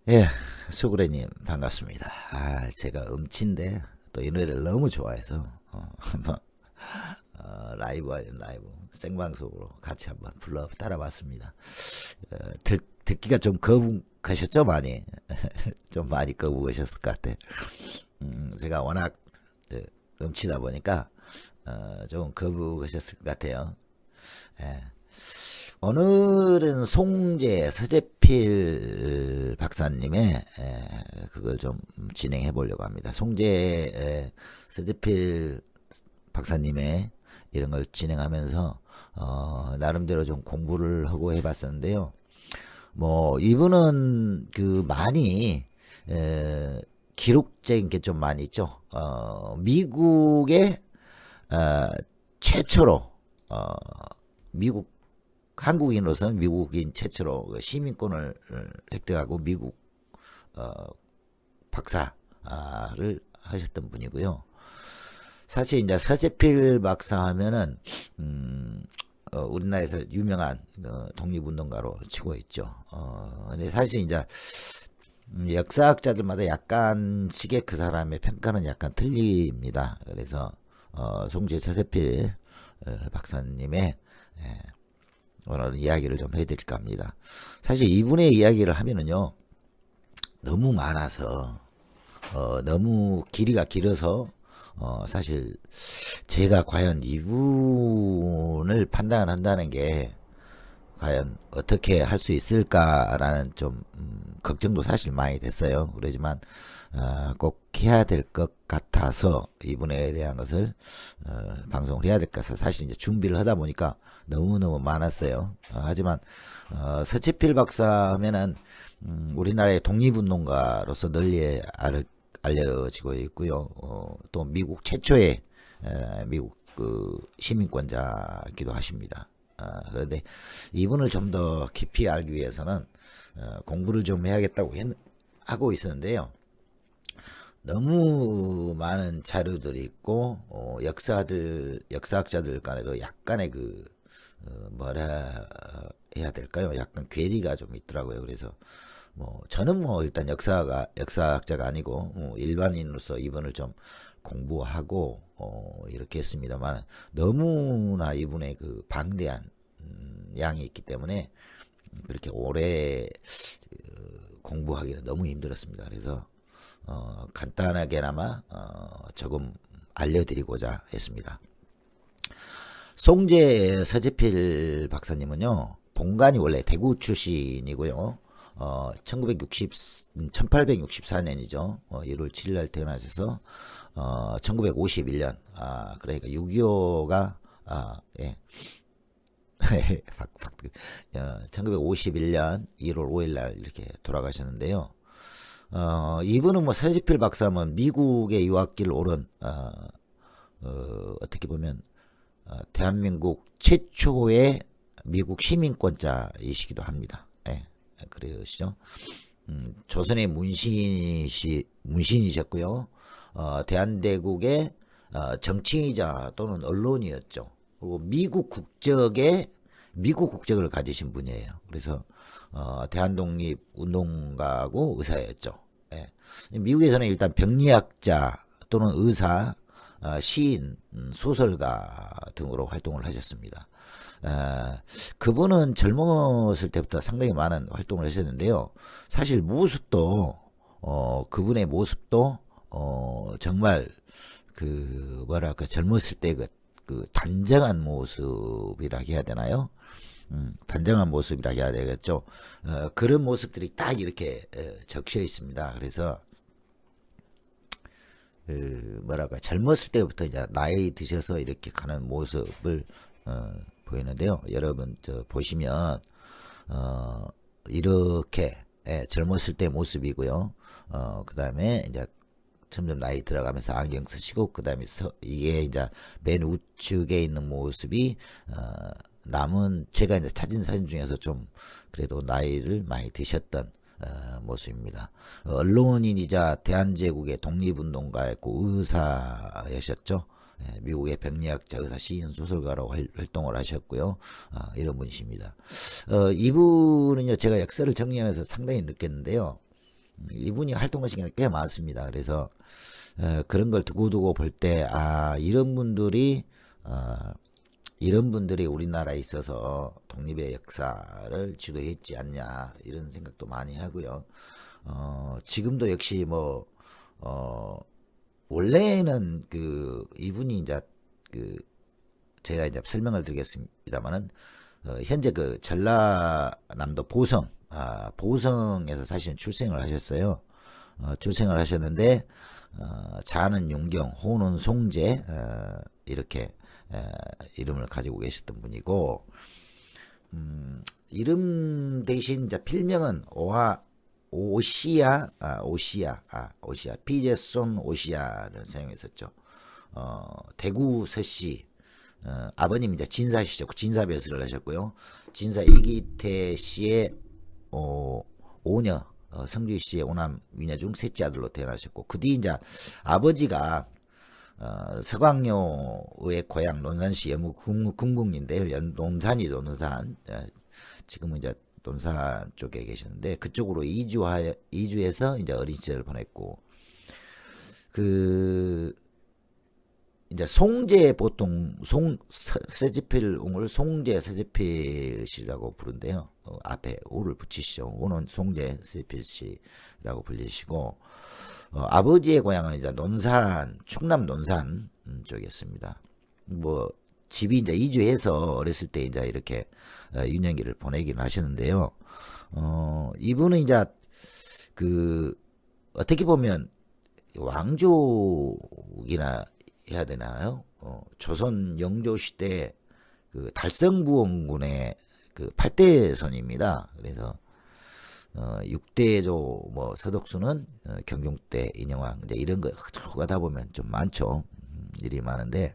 예, 수구레님 반갑습니다. 제가 음치인데 또 이 노래를 너무 좋아해서 한번 라이브 아닌 라이브 생방송으로 같이 한번 불러 따라봤습니다. 듣기가 좀 거북하셨죠 많이 좀 많이 거북하셨을 것 같아. 제가 워낙 그 음치다 보니까 좀 거북하셨을 것 같아요. 예. 오늘은 송재 서재필 박사님의 그걸 좀 진행해 보려고 합니다. 송재 서재필 박사님의 이런 걸 진행하면서 나름대로 좀 공부를 하고 해봤었는데요. 뭐 이분은 그 많이 기록적인 게 좀 많이 있죠. 미국의 어, 최초로 미국 한국인으로서는 미국인 최초로 그 시민권을 획득하고 미국 어, 박사를 하셨던 분이고요. 사실 이제 서재필 박사 하면은 우리나라에서 유명한 독립운동가로 치고 있죠. 근데 사실 이제 역사학자들마다 약간씩의 그 사람의 평가는 약간 틀립니다. 그래서 송재 서재필 박사님의 오늘 이야기를 좀 해드릴까 합니다. 사실 이분의 이야기를 하면은요 너무 많아서 너무 길이가 길어서 사실 제가 과연 이분을 판단한다는 게 과연 어떻게 할 수 있을까라는 좀 걱정도 사실 많이 됐어요. 그러지만 꼭 해야 될 것 같아서 이분에 대한 것을 방송을 해야 될 것 같아서 사실 이제 준비를 하다 보니까 너무너무 많았어요. 하지만 서치필 박사 하면은 우리나라의 독립운동가로서 널리 알려지고 있고요. 또 미국 최초의 미국 그 시민권자기도 하십니다. 그런데 이분을 좀 더 깊이 알기 위해서는 공부를 좀 해야겠다고 하고 있었는데요. 너무 많은 자료들이 있고 역사학자들 간에도 약간의 그 뭐라 해야 될까요? 약간 괴리가 좀 있더라고요. 그래서 뭐 저는 뭐 일단 역사학자가 아니고 일반인으로서 이분을 좀 공부하고 이렇게 했습니다만 너무나 이분의 그 방대한 양이 있기 때문에 그렇게 오래 공부하기는 너무 힘들었습니다. 그래서 간단하게나마 조금 알려드리고자 했습니다. 송재 서재필 박사님은요, 본관이 원래 대구 출신이고요. 1864년이죠. 1월 7일 날 태어나셔서 1951년, 그러니까 6.25가, 예. 1951년 1월 5일 날 이렇게 돌아가셨는데요. 이분은 뭐 서지필 박사는 미국의 유학길을 오른 어떻게 보면 대한민국 최초의 미국 시민권자이시기도 합니다. 예, 그러시죠. 조선의 문신이셨고요. 대한대국의 정치인이자 또는 언론이었죠. 그리고 미국 국적을 가지신 분이에요. 그래서 대한독립 운동가고 의사였죠. 예. 미국에서는 일단 병리학자 또는 의사, 시인, 소설가 등으로 활동을 하셨습니다. 그분은 젊었을 때부터 상당히 많은 활동을 하셨는데요. 사실 모습도 그분의 모습도 정말 그 뭐랄까 젊었을 때 그 단정한 모습이라 해야 되나요? 단정한 모습이라 해야 되겠죠. 그런 모습들이 딱 이렇게 적혀 있습니다. 그래서 뭐랄까 젊었을 때부터 이제 나이 드셔서 이렇게 가는 모습을 보이는데요. 여러분 저 보시면 이렇게 젊었을 때 모습이고요. 그 다음에 이제 점점 나이 들어가면서 안경 쓰시고 그 다음에 이게 이제 맨 우측에 있는 모습이 남은 제가 이제 찾은 사진 중에서 좀 그래도 나이를 많이 드셨던 모습입니다. 언론인이자 대한제국의 독립운동가였고 의사였었죠. 미국의 병리학자, 의사, 시인, 소설가로 활동을 하셨고요. 이런 분이십니다. 이분은요, 제가 역사를 정리하면서 상당히 느꼈는데요. 이분이 활동한 시간이 꽤 많습니다. 그래서 그런 걸 두고두고 볼 때 이런 분들이 우리나라에 있어서 독립의 역사를 주도했지 않냐 이런 생각도 많이 하고요. 지금도 역시 원래는 이분이 이제 제가 이제 설명을 드리겠습니다만은 현재 전라남도 보성에서 사실은 출생을 하셨어요. 출생을 하셨는데 자는 윤경, 호는 송재 이렇게 이름을 가지고 계셨던 분이고 이름 대신 이제 필명은 오시아 피제손 오시아를 사용했었죠. 대구 서씨 아버님 이제 진사시셨고 진사벼슬을 하셨고요. 진사 이기태 씨의 오녀 성주희 씨의 오남 위녀 중 셋째 아들로 태어나셨고 그 뒤 이제 아버지가 서광요의 고향 논산시 여무 금궁인데요. 논산이 논산 지금은 이제 논산 쪽에 계시는데 그쪽으로 이주해서 이제 어린 시절을 보냈고 이제 송재 보통 서지필옹을 송재 서지필씨라고 부른대요. 앞에 오를 붙이시죠. 오는 송재 서지필씨라고 불리시고 아버지의 고향은 이제 충남 논산 쪽이었습니다. 집이 이제 이주해서 어렸을 때 이제 이렇게 유년기를 보내기는 하셨는데요. 이분은 이제 어떻게 보면 왕족이나 해야 되나요? 조선 영조 시대 달성부원군의 8대 손입니다. 그래서 6대조 서독수는 경종대 인영왕 이제 이런 거 가다 보면 좀 많죠. 일이 많은데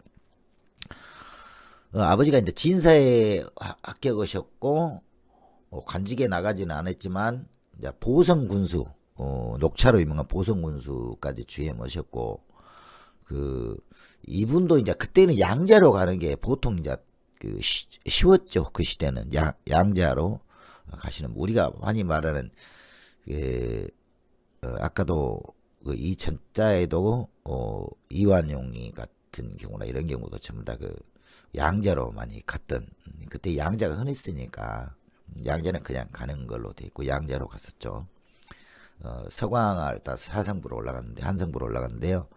아버지가 이제 진사에 합격하셨고 관직에 나가지는 않았지만 이제 보성군수 녹차로 유명한 보성군수까지 주임하셨고 이분도 이제 그때는 양자로 가는 게 보통 이제 쉬웠죠. 그 시대는 양자로 가시는 우리가 많이 말하는 아까도 이천자에도 이완용이 같은 경우나 이런 경우도 전부 다 양자로 많이 갔던 그때 양자가 흔했으니까 양자는 그냥 가는 걸로 돼 있고 양자로 갔었죠. 서광을 따서 한성부로 올라갔는데요.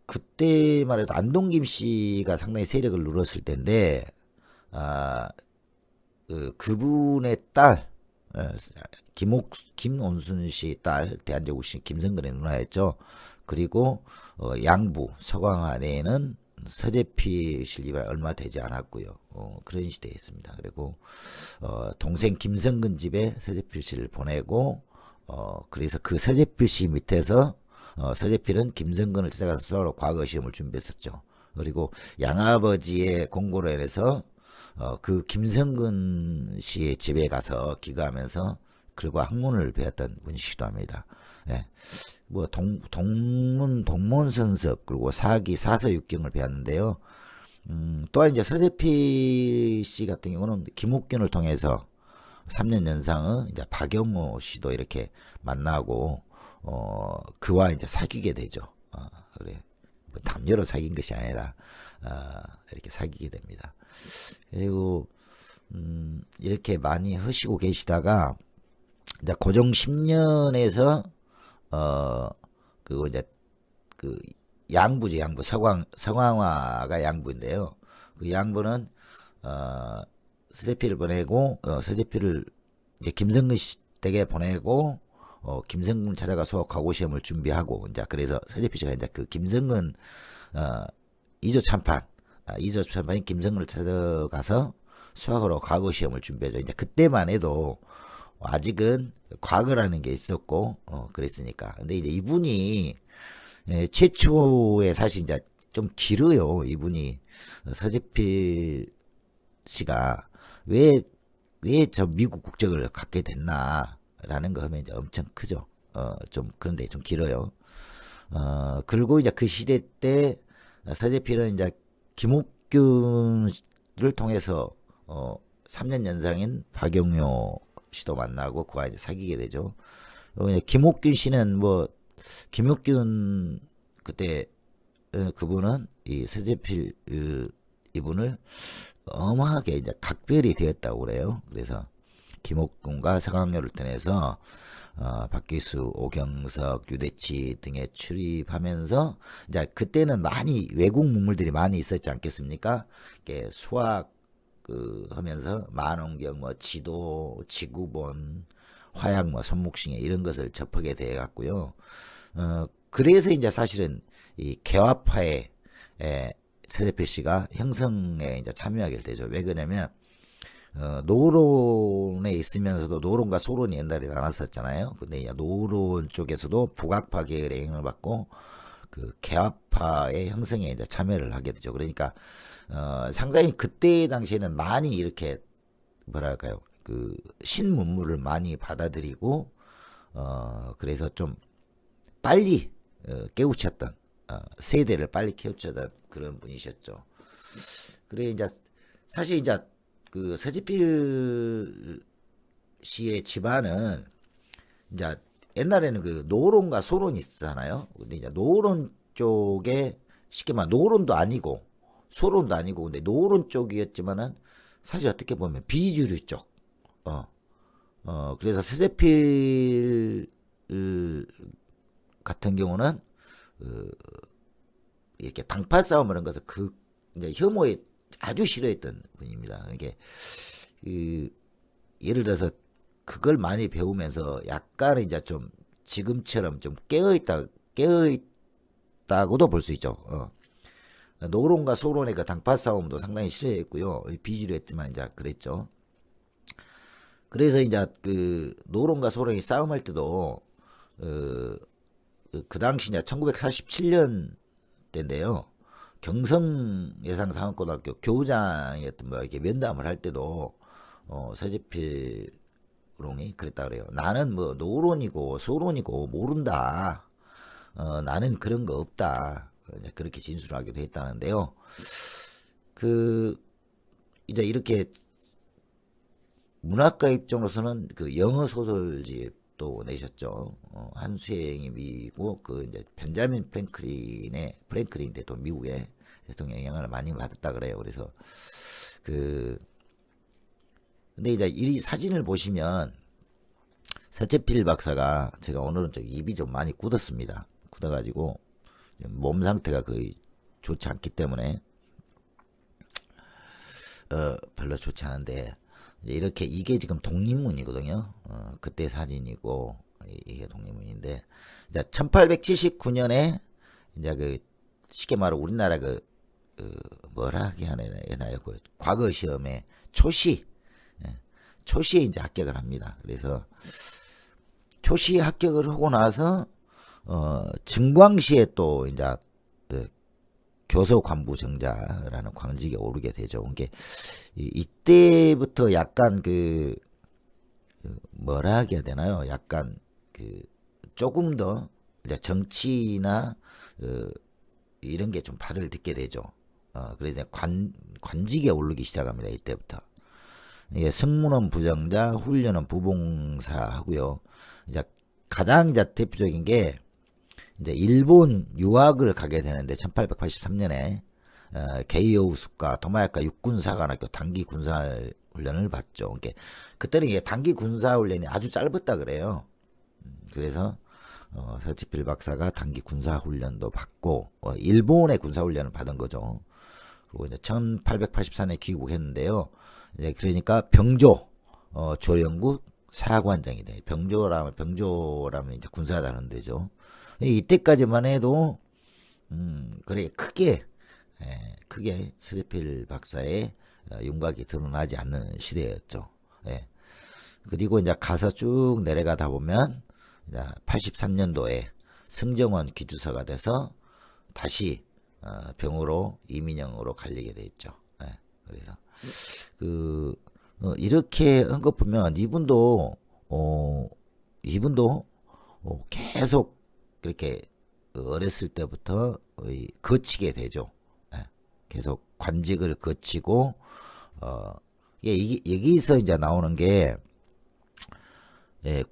그때 말해도 안동김 씨가 상당히 세력을 누렸을 때인데 그분의 딸 김온순 씨 딸 대한제국 씨 김성근의 누나였죠. 그리고 양부 서광안에는 서재필 실리가 얼마 되지 않았고요. 그런 시대였습니다. 그리고 동생 김성근 집에 서재필 씨를 보내고 그래서 그 서재필 씨 밑에서 서재필은 김성근을 찾아가서 수학으로 과거 시험을 준비했었죠. 그리고 양아버지의 공고로 인해서 그 김성근 씨의 집에 가서 기거하면서 글과 학문을 배웠던 분이시기도 합니다. 예. 동문선섭 그리고 사기 사서육경을 배웠는데요. 또한 이제 서재필 씨 같은 경우는 김옥균을 통해서 3년 연상의 이제 박영호 씨도 이렇게 만나고 그와 이제 사귀게 되죠. 그래 담요로 사귄 것이 아니라 이렇게 사귀게 됩니다. 그리고 이렇게 많이 하시고 계시다가 이제 고종 10년에서 그거 이제 양부죠. 양부 서광화가 양부인데요. 그 양부는 서재필을 보내고 서재필을 이제 김성근 댁에 보내고 김성근 찾아가 수학 과거 시험을 준비하고 이제 그래서 서재필 씨가 이제 그 김성근 이조 참판인 김성근을 찾아가서 수학으로 과거 시험을 준비하죠. 이제 그때만 해도 아직은 과거라는 게 있었고 그랬으니까. 근데 이제 이분이 최초에 사실 이제 좀 길어요. 이분이 서재필 씨가 왜 저 미국 국적을 갖게 됐나라는 거 하면 이제 엄청 크죠. 좀 그런데 좀 길어요. 그리고 이제 그 시대 때 서재필은 이제 김옥균을 통해서 3년 연상인 박영묘 씨도 만나고 그와 이제 사귀게 되죠. 그리고 이제 김옥균 씨는 뭐 김옥균 그때 그분은 이 서재필 이분을 어마하게 이제 각별이 되었다고 그래요. 그래서 김옥균과 서강료를 통해서 박기수, 오경석, 유대치 등에 출입하면서 이제 그때는 많이 외국 문물들이 많이 있었지 않겠습니까? 이렇게 수학 하면서 만원경, 뭐 지도, 지구본, 화약, 뭐 손목시계 이런 것을 접하게 돼 갖고요. 그래서 이제 사실은 이 개화파의 서재필 씨가 형성에 이제 참여하게 되죠. 왜 그러냐면 노론에 있으면서도 노론과 소론이 옛날에 나눴었잖아요. 근데 이제 노론 쪽에서도 북악파 계열의 영향을 받고 그 개화파의 형성에 이제 참여를 하게 되죠. 그러니까 상당히 그때 당시에는 많이 이렇게 뭐랄까요, 그 신문물을 많이 받아들이고 그래서 좀 빨리 깨우쳤던 세대를 빨리 깨우쳤던 그런 분이셨죠. 그래 이제 사실 이제 그 서재필 씨의 집안은 이제 옛날에는 그 노론과 소론이 있었잖아요. 근데 이제 노론 쪽에 쉽게 말하면 노론도 아니고 소론도 아니고 근데 노론 쪽이었지만은 사실 어떻게 보면 비주류 쪽. 그래서 서재필 같은 경우는 이렇게 당파 싸움 이런 것을 이제 혐오에 아주 싫어했던 분입니다. 이게 예를 들어서 그걸 많이 배우면서 약간 이제 좀 지금처럼 좀 깨어있다고도 볼 수 있죠. 노론과 소론의 그 당파 싸움도 상당히 싫어했고요. 비주류했지만 이제 그랬죠. 그래서 이제 그 노론과 소론이 싸움할 때도 그 당시 이제 1947년 때인데요. 경성 예상상업고등학교 교장이었던 뭐 이렇게 면담을 할 때도 서재필롱이 그랬다 그래요. 나는 뭐 노론이고 소론이고 모른다. 나는 그런 거 없다. 그렇게 진술하기도 했다는데요. 그 이제 이렇게 문학가 입장으로서는 그 영어 소설집도 내셨죠. 한수행이고 그 이제 벤자민 프랭클린 대통령 미국의 대통령 영향을 많이 받았다 그래요. 그래서 근데 이제 이 사진을 보시면 서재필 박사가 제가 오늘은 좀 입이 좀 많이 굳었습니다. 굳어가지고 몸 상태가 거의 좋지 않기 때문에 별로 좋지 않은데 이렇게 이게 지금 독립문이거든요. 그때 사진이고 이게 독립문인데 이제 1879년에 이제 그 쉽게 말해 우리나라 뭐라 하게 하나요? 그 과거 시험에 초시에 이제 합격을 합니다. 그래서 초시 합격을 하고 나서 증광시에 또 이제 교서 관부 정자라는 관직에 오르게 되죠. 그게 이때부터 약간 뭐라 하게 해야 되나요? 약간 조금 더 이제 정치나 이런 게 좀 발을 딛게 되죠. 그래서 관직에 오르기 시작합니다. 이때부터. 예, 승무원 부정자, 훈련원 부봉사 하고요. 이제 가장 이제 대표적인 게 이제 일본 유학을 가게 되는데 1883년에 게이오우스과 도마야카 육군사관학교 단기 군사훈련을 받죠. 그러니까 그때는 이게 단기 군사훈련이 아주 짧았다 그래요. 그래서 서재필 박사가 단기 군사훈련도 받고 일본의 군사훈련을 받은 거죠. 그리고 이제 1884년에 귀국했는데요. 이제 그러니까 병조 조령국 사관장이 돼. 병조라면 이제 군사다는 데죠. 이때까지만 해도 그래 크게 서재필 박사의 윤곽이 드러나지 않는 시대였죠. 예. 그리고 이제 가서 쭉 내려가다 보면 이제 83년도에 승정원 기주사가 돼서 다시 병으로 이민영으로 갈리게 돼 있죠. 예. 그래서 이렇게 한 것 보면 이분도 계속 그렇게 어렸을 때부터 거치게 되죠. 예. 계속 관직을 거치고 여기서 이제 나오는 게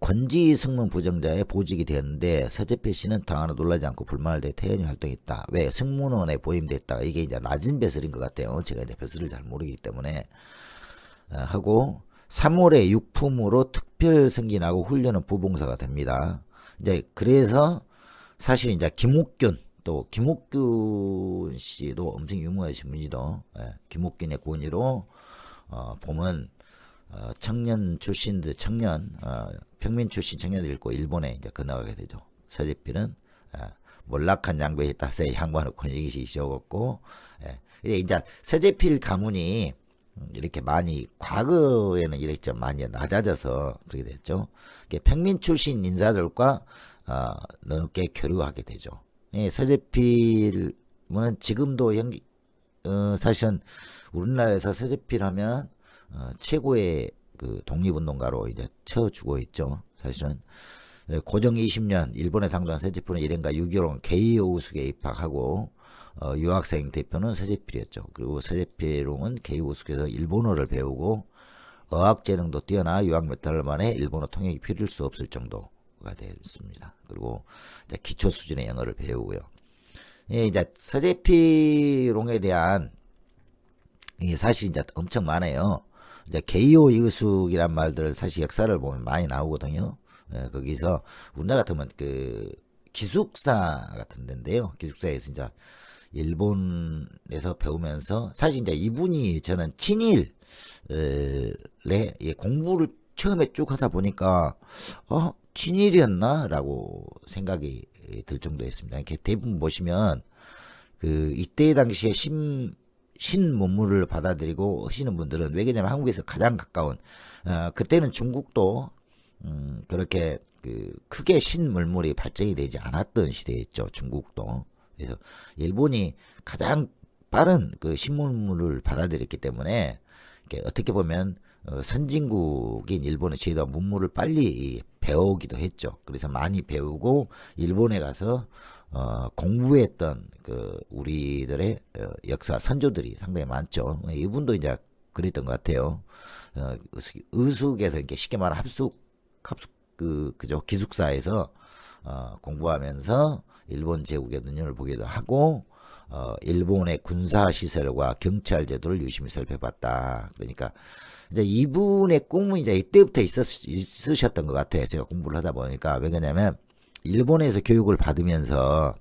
권지 승문 부정자에 보직이 되었는데 서재필 씨는 당하나 놀라지 않고 불만을 내 태연히 활동했다. 왜? 승문원에 보임됐다가 이게 이제 낮은 배설인 것 같아요. 제가 이제 배설을 잘 모르기 때문에 하고 3월에 육품으로 특별 승진하고 훈련은 부봉사가 됩니다. 이제 그래서 사실 이제 김옥균 또 김옥균 씨도 엄청 유명하신 분이죠. 김옥균의 군의로 보면 청년 출신들 평민 출신 청년들 읽고 일본에 이제 건너가게 되죠. 서재필은 몰락한 양배에 따서 양반의 권익이 지어졌고 이제 서재필 가문이 이렇게 많이 과거에는 이렇게 좀 많이 낮아져서 그렇게 됐죠. 평민 출신 인사들과 넓게 교류하게 되죠. 서재필은 지금도 사실은 우리나라에서 서재필 하면 최고의 그 독립운동가로 이제 쳐주고 있죠. 사실은 고정 20년 일본에 당도한 서재필은 1년간 6개월 게이오우스에 입학하고 유학생 대표는 서재필이었죠. 그리고 서재필은 게이오우스에서 일본어를 배우고 어학재능도 뛰어나 유학 몇 달 만에 일본어 통역이 필요할 수 없을 정도가 됐습니다. 그리고 이제 기초 수준의 영어를 배우고요. 이제 서재필옹에 대한 사실 이제 엄청 많아요. 이제 게이오 이의숙이란 말들 사실 역사를 보면 많이 나오거든요. 거기서 우리나라 같으면 그 기숙사 같은 데인데요. 기숙사에서 이제 일본에서 배우면서 사실 이제 이분이 저는 친일에 공부를 처음에 쭉 하다 보니까 친일이었나? 라고 생각이 들 정도였습니다. 이렇게 대부분 보시면 그 이때 당시에 신문물을 받아들이고 하시는 분들은 왜냐면 한국에서 가장 가까운 그때는 중국도 그렇게 그 크게 신문물이 발전이 되지 않았던 시대였죠. 중국도. 그래서 일본이 가장 빠른 그 신문물을 받아들였기 때문에 어떻게 보면 선진국인 일본의 저희도 문물을 빨리 배우기도 했죠. 그래서 많이 배우고 일본에 가서 공부했던 그 우리들의 역사 선조들이 상당히 많죠. 이분도 이제 그랬던 것 같아요. 의숙에서 이렇게 쉽게 말하면 그죠 기숙사에서 공부하면서 일본 제국의 눈여를 보기도 하고 일본의 군사 시설과 경찰 제도를 유심히 살펴봤다. 그러니까 이제 이분의 꿈은 이제 이때부터 있으셨던 것 같아요. 제가 공부를 하다 보니까 왜 그러냐면 일본에서 교육을 받으면서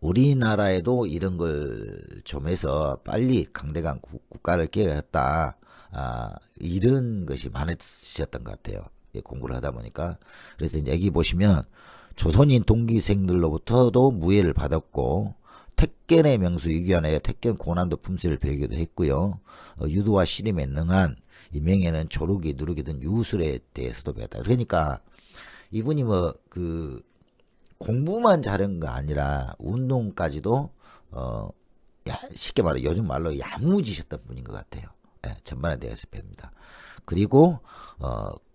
우리나라에도 이런 걸 좀 해서 빨리 강대강 국가를 깨야겠다. 이런 것이 많으셨던 것 같아요. 공부를 하다 보니까. 그래서 이제 여기 보시면 조선인 동기생들로부터도 무예를 받았고 택견의 명수 유기환의 택견 고난도 품새를 배우기도 했고요. 유도와 시림에 능한 이 명예는 조르기 누르기 등 유술에 대해서도 배웠다. 그러니까 이분이 뭐 그 공부만 잘한 거 아니라 운동까지도 쉽게 말해 요즘 말로 야무지셨던 분인 것 같아요. 전반에 대해서 배웁니다. 그리고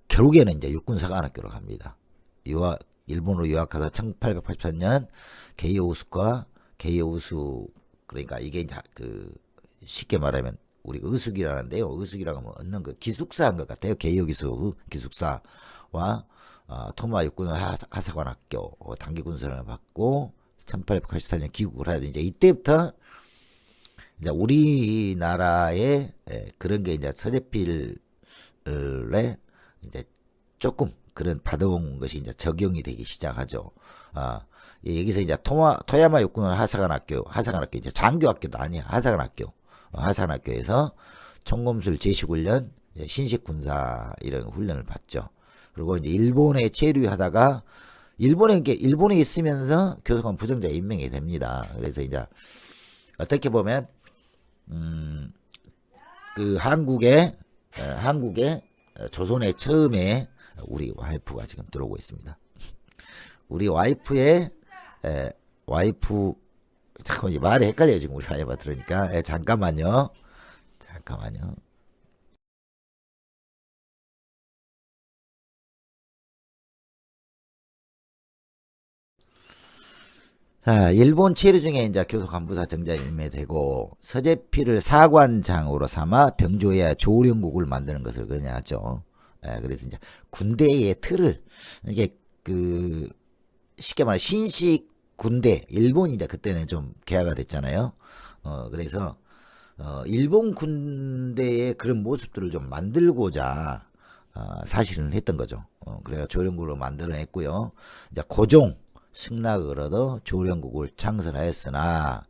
결국에는 이제 육군사관학교로 갑니다. 일본으로 유학해서 1883년 게이오우스과 게이오우스 그러니까 이게 이제 그 쉽게 말하면 우리 의숙이라는데요. 의숙이라고 하면 얻는 그 기숙사인 것 같아요. 게이오기숙 기숙사와 토마 육군 하사관학교 단기군사를 받고 1884년 귀국을 하야 돼. 이제 이때부터 이제 우리나라에 그런 게 이제 서재필에 이제 조금 그런 받아온 것이 이제 적용이 되기 시작하죠. 여기서 이제 토야마 육군 하사관학교 이제 장교학교도 아니야. 하사관학교에서 총검술 제식훈련, 신식군사 이런 훈련을 받죠. 그리고 이제 일본에 체류하다가 일본에 있으면서 교섭관 부정자 임명이 됩니다. 그래서 이제 어떻게 보면 그 한국에 조선에 처음에 우리 와이프가 지금 들어오고 있습니다. 우리 와이프의 와이프 잠깐 말이 헷갈려요 지금 우리 와이프가 들으니까 잠깐만요. 자, 일본 체류 중에 이제 교섭간부사 정장에 임매되고 서재필을 사관장으로 삼아 병조의 조령국을 만드는 것을 그냐죠. 그래서 이제 군대의 틀을 이게 그 쉽게 말해 신식 군대 일본이 이제 그때는 좀 개화가 됐잖아요. 그래서 일본 군대의 그런 모습들을 좀 만들고자 사실은 했던 거죠. 그래서 조련국을 만들어냈고요. 이제 고종 승낙을 얻어 조련국을 창설하였으나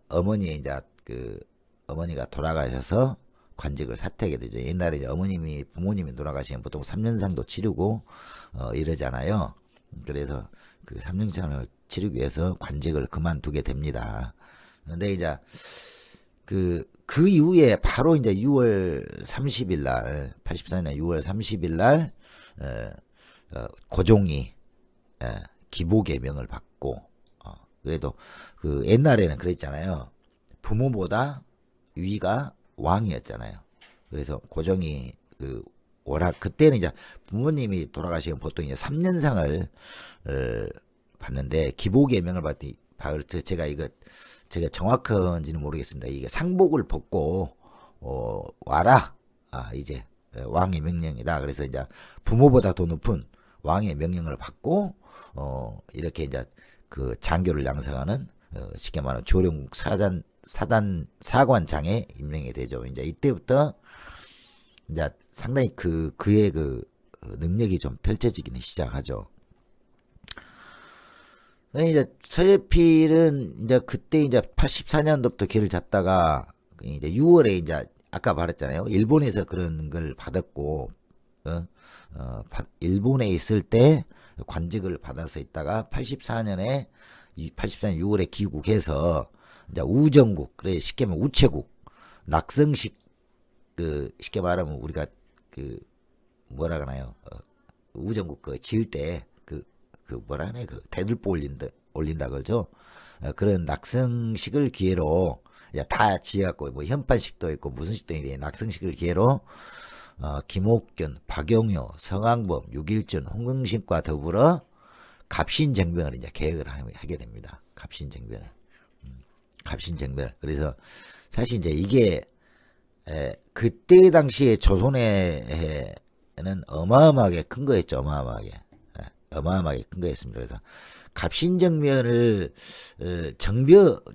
어머니 이제 그 어머니가 돌아가셔서 관직을 사퇴하게 되죠. 옛날에 이제 부모님이 돌아가시면 보통 3년상도 치르고 이러잖아요. 그래서 그 3년상을 치르기 위해서 관직을 그만두게 됩니다. 근데 이제 그 이후에 바로 이제 6월 30일 날 84년 6월 30일 날 고종이 기복의 명을 받고 그래도 그 옛날에는 그랬잖아요. 부모보다 위가 왕이었잖아요. 그래서 고종이 그 그때는 이제 부모님이 돌아가시면 보통 이제 3년상을 받는데 기복의 명을 받기 제가 정확한지는 모르겠습니다. 이게 상복을 벗고 와라. 이제 왕의 명령이다. 그래서 이제 부모보다 더 높은 왕의 명령을 받고 이렇게 이제 그 장교를 양성하는 쉽게 말하면 조련국 사관장에 임명이 되죠. 이제 이때부터 이제 상당히 그의 그 능력이 좀 펼쳐지기는 시작하죠. 이제 서예필은 이제 그때 이제 84년도부터 걔를 잡다가 이제 6월에 이제 아까 말했잖아요. 일본에서 그런 걸 받았고 일본에 있을 때 관직을 받아서 있다가 84년 6월에 귀국해서 이제 우정국, 그래 쉽게 말하면 우체국, 낙성식 그 쉽게 말하면 우리가 그 뭐라 그러나요? 우정국 그 지을 때 그 뭐라 하네 그 대들보 올린다 그러죠. 그런 낙성식을 기회로 다 지어갖고 뭐 현판식도 있고 무슨 식도 있는데 낙성식을 기회로 김옥균, 박용효, 성황범, 유길준, 홍승신과 더불어 갑신정변을 이제 계획을 하게 됩니다. 갑신정변을. 그래서 사실 이제 이게 그때 당시에 조선에는 어마어마하게 큰 거였죠. 어마어마하게 큰 거였습니다. 그래서 갑신정변을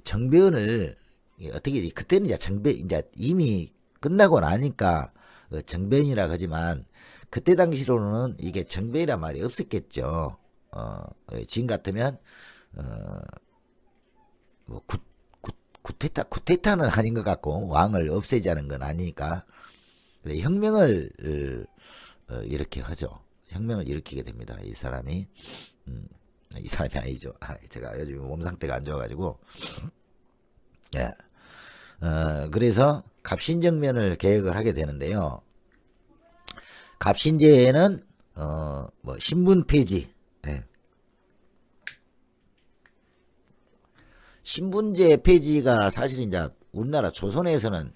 정변을 어떻게 그때는 이제 이미 끝나고 나니까 정변이라 하지만 그때 당시로는 이게 정변이란 말이 없었겠죠. 지금 같으면 뭐 쿠데타는 아닌 것 같고 왕을 없애자는 건 아니니까 그래, 혁명을 이렇게 하죠. 혁명을 일으키게 됩니다. 이 사람이 아니죠. 제가 요즘 몸 상태가 안 좋아가지고 그래서 갑신정변을 계획을 하게 되는데요. 갑신제에는 뭐 신분 폐지, 신분제 폐지가 사실 이제 우리나라 조선에서는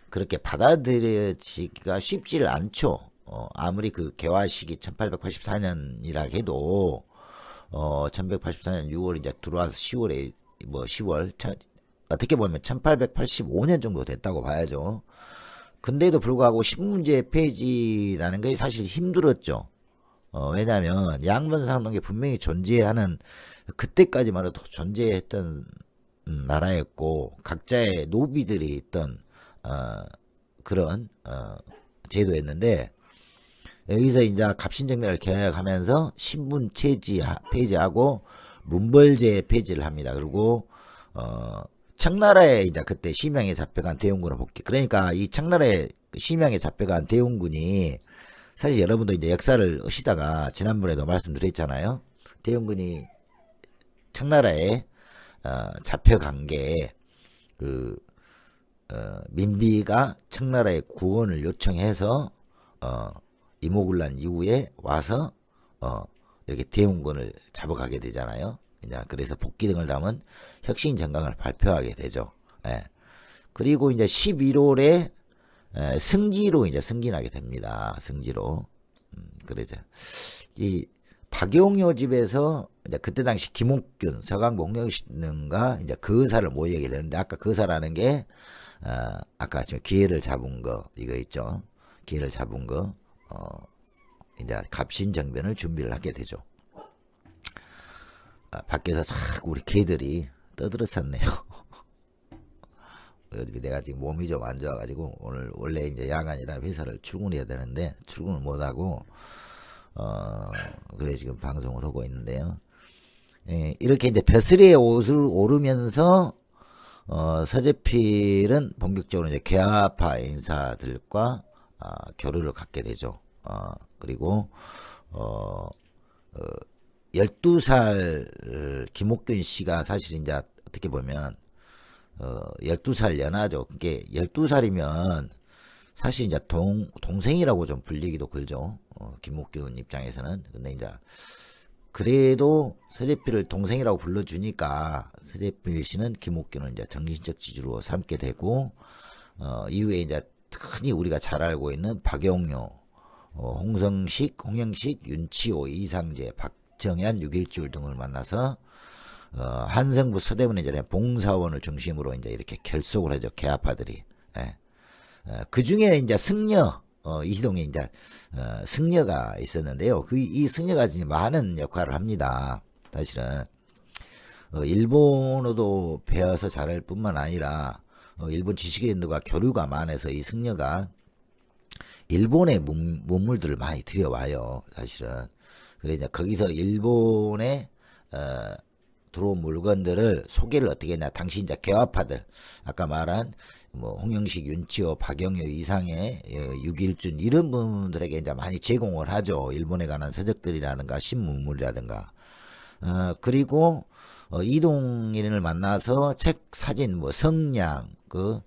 그렇게 받아들여지기가 쉽지를 않죠. 아무리 그 개화식이 1884년이라 해도 1184년 6월 이제 들어와서 10월에 뭐 10월 어떻게 보면 1885년 정도 됐다고 봐야죠. 근데도 불구하고 신분제 폐지라는 게 사실 힘들었죠. 왜냐하면 양분상동이 분명히 존재하는 그때까지만 해도 존재했던 나라였고 각자의 노비들이 있던 그런 제도였는데 여기서 이제 갑신정변을 계획하면서 신분 폐지하고 문벌제 폐지를 합니다. 그리고 청나라에 이제 그때 심양에 잡혀간 대원군을 복귀. 그러니까 이 청나라에 심양에 잡혀간 대원군이 사실 여러분도 이제 역사를 아시다가 지난번에도 말씀드렸잖아요. 대원군이 청나라에 잡혀간 게 민비가 청나라의 구원을 요청해서 이모군란 이후에 와서 이렇게 대원군을 잡아가게 되잖아요. 그래서 복귀 등을 담은 혁신정강을 발표하게 되죠. 그리고 이제 11월에 승지로 이제 승진하게 됩니다. 승지로. 그러죠. 이 박용효 집에서 이제 그때 당시 김옥균, 서강봉령신과 이제 거사를 모이게 되는데 아까 거사라는 게 아까 지금 기회를 잡은 거 이거 있죠. 기회를 잡은 거 이제 갑신정변을 준비를 하게 되죠. 밖에서 싹 우리 개들이 떠들었었네요. 내가 지금 몸이 좀 안 좋아가지고 오늘 원래 이제 야간이라 회사를 출근해야 되는데 출근을 못하고 그래 지금 방송을 하고 있는데요. 이렇게 이제 벼슬의 옷을 오르면서 서재필은 본격적으로 이제 개화파 인사들과 교류를 갖게 되죠. 그리고 12살 김옥균 씨가 사실 이제 어떻게 보면 12살 연하죠. 그게 12살이면 사실 이제 동생이라고 좀 불리기도 그러죠. 김옥균 입장에서는. 근데 이제 그래도 서재필을 동생이라고 불러주니까 서재필 씨는 김옥균을 이제 정신적 지주로 삼게 되고, 이후에 이제 흔히 우리가 잘 알고 있는 박영효, 홍성식, 홍영식, 윤치호, 이상재, 박정현, 유길줄 등을 만나서 한성부 서대문의 이제 봉사원을 중심으로 이제 이렇게 결속을 하죠. 개화파들이. 그 중에 이제 승려, 이시동에 이제 승려가 있었는데요. 이 승려가 이제 많은 역할을 합니다. 사실은 일본어도 배워서 잘할 뿐만 아니라 일본 지식인들과 교류가 많아서 이 승려가 일본의 문물들을 많이 들여와요. 사실은. 그래서 이제 거기서 일본에 들어온 물건들을 소개를 어떻게 했냐. 당시 이제 개화파들, 아까 말한 뭐 홍영식, 윤치호, 박영효, 이상해, 유길준 이런 분들에게 이제 많이 제공을 하죠. 일본에 관한 서적들이라든가 신문물이라든가. 그리고 이동인을 만나서 책, 사진, 뭐 성냥, 뭐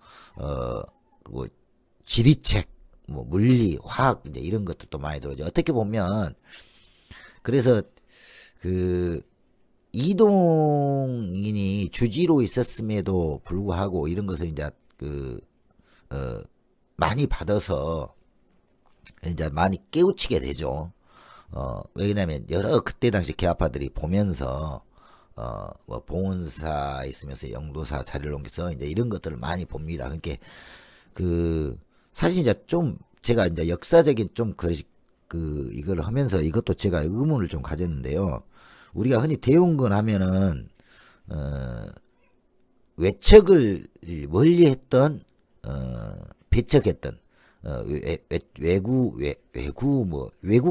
지리책, 뭐 물리, 화학 이제 이런 것들도 많이 들어오죠. 어떻게 보면 그래서 이동인이 주지로 있었음에도 불구하고 이런 것을 이제 많이 받아서 이제 많이 깨우치게 되죠. 왜냐면 여러 그때 당시 개화파들이 보면서 뭐 봉은사 있으면서 영도사 자리를 옮겨서 이제 이런 것들을 많이 봅니다. 그러니까 사실 이제 좀 제가 이제 역사적인 좀 이걸 하면서 이것도 제가 의문을 좀 가졌는데요. 우리가 흔히 대웅군 하면은 외척을 멀리했던 배척했던 외국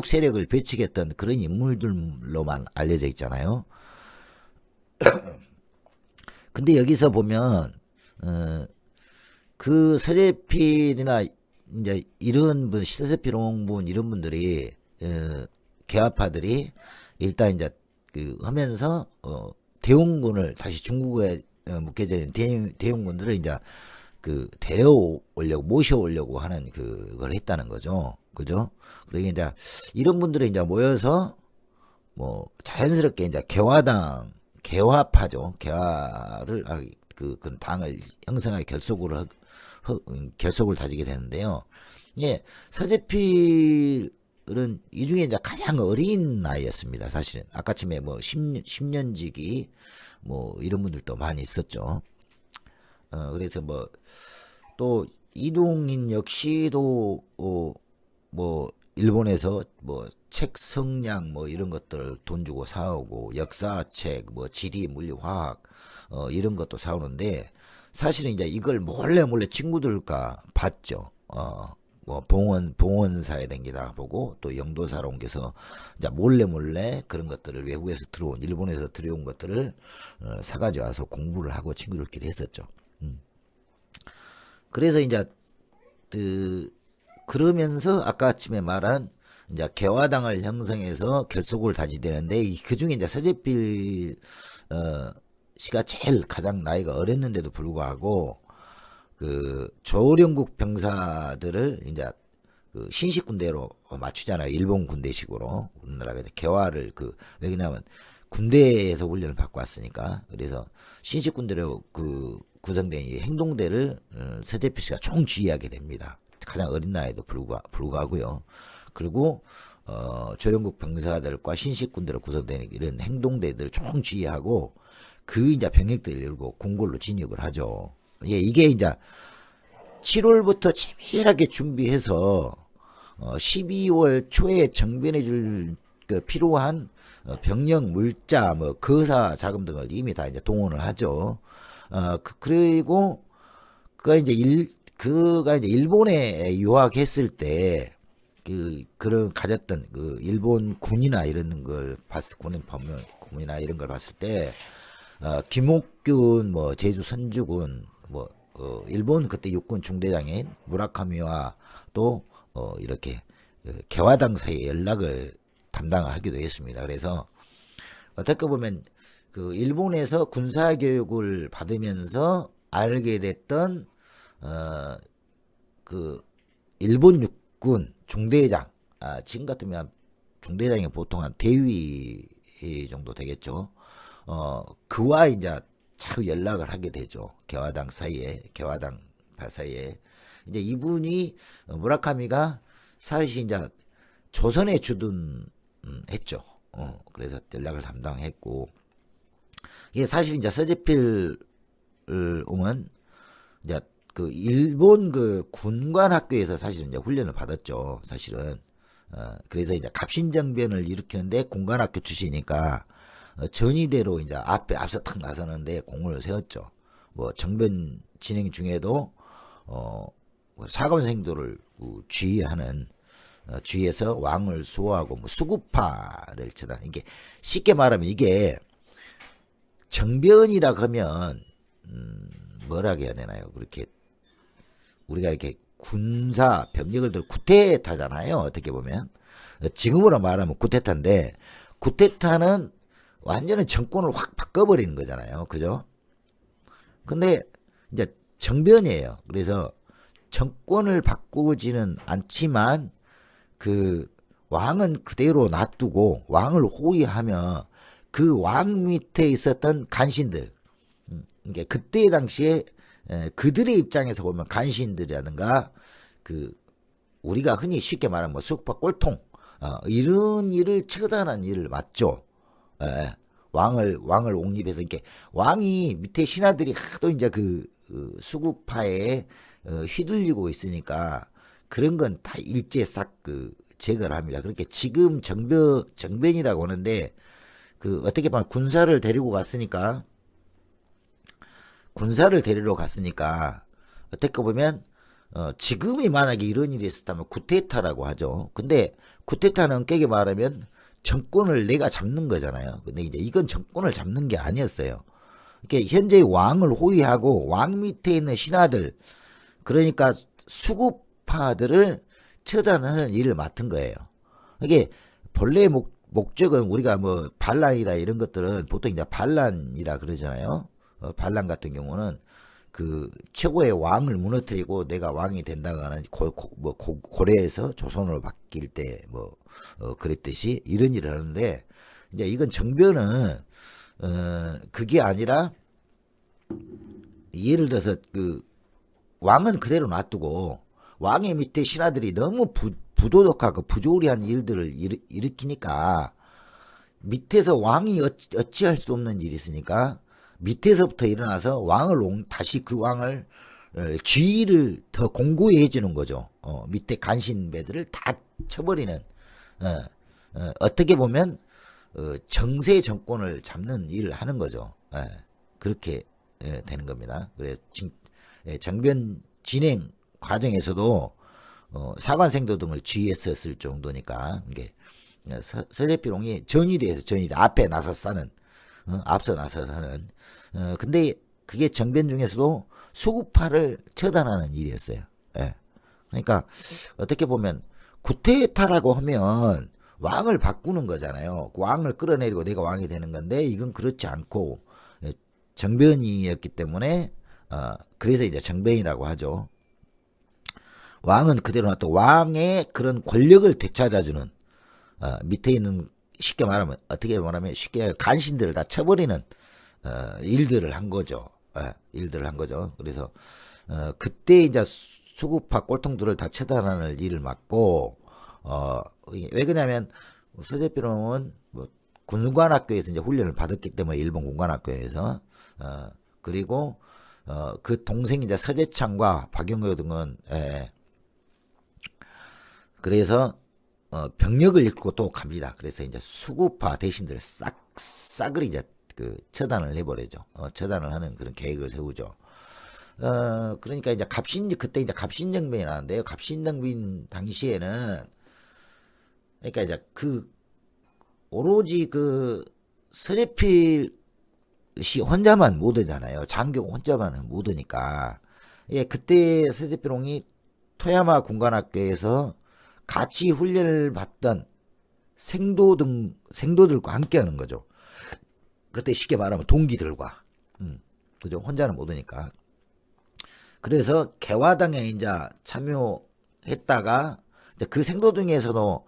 세력을 배척했던 그런 인물들로만 알려져 있잖아요. 근데 여기서 보면 그 서재필이나 이제 이런 분, 서재필, 홍분 이런 분들이 개화파들이 일단 이제 하면서 대웅군을 다시 중국에 묵혀져 있는 대웅군들을 이제 데려오려고 모셔오려고 하는 그걸 했다는 거죠. 그죠? 그러니까 이제 이런 분들이 이제 모여서 뭐 자연스럽게 이제 개화파죠. 개화를 그 당을 형성할 결속을 다지게 되는데요. 예, 서재필은 이 중에 이제 가장 어린 나이였습니다. 사실은 아까쯤에 뭐 10년지기 뭐 이런 분들도 많이 있었죠. 그래서 뭐 또 이동인 역시도 뭐 일본에서 뭐 책 성량 뭐 이런 것들 돈 주고 사오고 역사책 뭐 지리 물리 화학 이런 것도 사오는데 사실은 이제 이걸 몰래 친구들과 봤죠. 뭐 봉원사에 댕기다 보고 또 영도사로 옮겨서 이제 몰래 그런 것들을 외국에서 일본에서 들여온 것들을 사가지고 와서 공부를 하고 친구들끼리 했었죠. 그래서 이제 그러면서 아까 아침에 말한 이제 개화당을 형성해서 결속을 다지되는데 그 중에 이제 서재필 씨가 제일 가장 나이가 어렸는데도 불구하고 조령국 병사들을 이제 신식 군대로 맞추잖아요. 일본 군대식으로 우리나라가 이제 개화를 왜냐면 군대에서 훈련을 받고 왔으니까. 그래서 신식 군대로 구성된 이 행동대를 서재필 씨가 총지휘하게 됩니다. 가장 어린 나이에도 불구하고요. 그리고 조령국 병사들과 신식 군대로 구성된 이런 행동대들을 총지휘하고 이제 병력들을 이루고 궁궐로 진입을 하죠. 예, 이게 이제 7월부터 치밀하게 준비해서 12월 초에 정변해 줄 그 필요한 병력, 물자, 뭐 거사 자금 등을 이미 다 이제 동원을 하죠. 그리고 그가 이제 일본에 유학했을 때 그런 가졌던 그 일본 군이나 이런 걸 군이나 이런 걸 봤을 때 김옥균 뭐 제주 선주군 뭐 일본 그때 육군 중대장인 무라카미와 또 이렇게 개화당 사이에 연락을 담당하기도 했습니다. 그래서 어떻게 보면 그 일본에서 군사 교육을 받으면서 알게 됐던 그 일본 육군 중대장, 지금 같으면 중대장이 보통 한 대위 정도 되겠죠. 그와 이제 자주 연락을 하게 되죠. 개화당 사이에. 이제 이분이, 무라카미가 사실 이제 조선에 주둔했죠. 그래서 연락을 담당했고, 이게 사실 이제 서재필 옹은 이제 그 일본 그 군관학교에서 사실은 이제 훈련을 받았죠. 사실은. 그래서 이제 갑신정변을 일으키는데 군관학교 출신이니까 전위대로 이제 앞서 탁 나서는데 공을 세웠죠. 뭐 정변 진행 중에도 사관생도를 주의하는 주위에서 왕을 수호하고 뭐 수구파를 쳐다. 이게 쉽게 말하면 이게 정변이라 하면 뭐라 해야 되나요? 그렇게 우리가 이렇게 군사 병력을 들고 쿠데타잖아요. 어떻게 보면 지금으로 말하면 쿠데타인데 쿠데타는 완전히 정권을 확 바꿔버리는 거잖아요. 그죠? 근데 이제 정변이에요. 그래서 정권을 바꾸지는 않지만 그 왕은 그대로 놔두고 왕을 호위하며 그 왕 밑에 있었던 간신들, 그러니까 그때 당시에 그들의 입장에서 보면 간신들이라든가 그 우리가 흔히 쉽게 말하면 뭐 숙파 꼴통 이런 일을 처단한 일을 맞죠. 왕을 옹립해서 이렇게 왕이 밑에 신하들이 하도 이제 그 수구파에 휘둘리고 있으니까 그런 건 다 일제 싹 그 제거를 합니다. 그렇게 지금 정변이라고 하는데 그 어떻게 보면 군사를 데리러 갔으니까 어떻게 보면 지금이 만약에 이런 일이 있었다면 쿠데타라고 하죠. 근데 쿠데타는 깨게 말하면 정권을 내가 잡는 거잖아요. 근데 이제 이건 정권을 잡는 게 아니었어요. 이렇게 현재 왕을 호위하고 왕 밑에 있는 신하들, 그러니까 수구파들을 처단하는 일을 맡은 거예요. 이게 본래 목적은 우리가 뭐 반란이라 이런 것들은 보통 이제 반란이라 그러잖아요. 반란 같은 경우는 그 최고의 왕을 무너뜨리고 내가 왕이 된다거나 고려에서 조선으로 바뀔 때 뭐 그랬듯이 이런 일을 하는데 이제 이건 정변은 그게 아니라 예를 들어서 그 왕은 그대로 놔두고 왕의 밑에 신하들이 너무 부도덕하고 부조리한 일들을 일으키니까 밑에서 왕이 어찌할 수 없는 일이 있으니까 밑에서부터 일어나서 다시 그 왕을 지위를 더 공고히 해주는 거죠. 밑에 간신배들을 다 쳐버리는 어떻게 보면 정세 정권을 잡는 일을 하는 거죠. 그렇게 되는 겁니다. 그래서 정변 진행 과정에서도 사관생도 등을 지휘했었을 정도니까 이게 서재필옹이 전위대에서 앞에 나서서 하는 앞서 나서서 하는 근데 그게 정변 중에서도 수구파를 처단하는 일이었어요. 그러니까 어떻게 보면 쿠데타라고 하면 왕을 바꾸는 거잖아요. 그 왕을 끌어내리고 내가 왕이 되는 건데 이건 그렇지 않고 정변이었기 때문에 그래서 이제 정변이라고 하죠. 왕은 그대로 놔두고 왕의 그런 권력을 되찾아주는 밑에 있는 쉽게 말하면 쉽게 간신들을 다 쳐버리는 일들을 한 거죠. 그래서 그때 이제 수구파 꼴통들을 다 처단하는 일을 맡고 왜 그러냐면 서재필옹은 뭐 군관학교에서 이제 훈련을 받았기 때문에 일본 군관학교에서 그리고 그 동생이자 서재창과 박영효 등은 그래서 병력을 잃고 또 갑니다. 그래서 이제 수구파 대신들을 싹을 이제 그 처단을 해버리죠. 처단을 하는 그런 계획을 세우죠. 그러니까 이제 그때 이제 갑신정변이 나는데요. 갑신정변 당시에는 그러니까 이제 오로지 서재필 씨 혼자만 못 오잖아요. 장경 혼자만은 못 오니까. 예, 그때 서재필홍이 토야마 군관학교에서 같이 훈련을 받던 생도들과 함께 하는 거죠. 그때 쉽게 말하면 동기들과. 그죠? 혼자는 못 오니까. 그래서 개화당에 이제 참여했다가, 이제 그 생도등에서도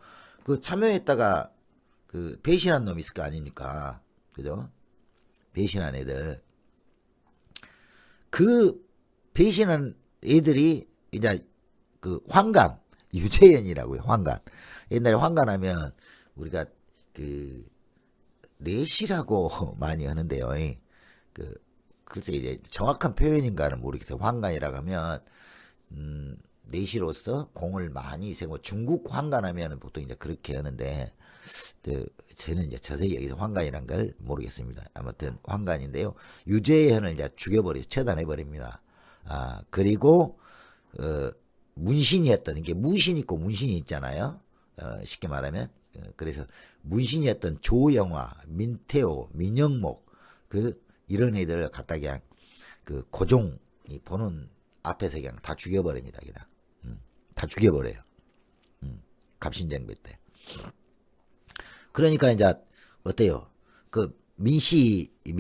참여했다가 배신한 놈이 있을 거 아닙니까? 그죠? 배신한 애들. 그 배신한 애들이 이제 황간, 유재현이라고요. 황간. 옛날에 황간하면 우리가 내시라고 많이 하는데요. 글쎄 이제 정확한 표현인가는 모르겠어요. 황간이라고 하면 내시로서 공을 많이 세고 중국 황간하면 보통 이제 그렇게 하는데 저는 이제 자세히 여기서 황간이란 걸 모르겠습니다. 아무튼 황간인데요. 유재현을 이제 죽여버리고 처단해버립니다. 그리고 문신이었던 이게 무신 있고 문신이 있잖아요. 쉽게 말하면 그래서 문신이었던 조영화, 민태호, 민영목 이런 애들을 갖다 그냥 고종이 보는 앞에서 그냥 다 죽여버립니다. 그냥 다 죽여버려요. 갑신정변 때. 그러니까 이제 어때요? 민씨들은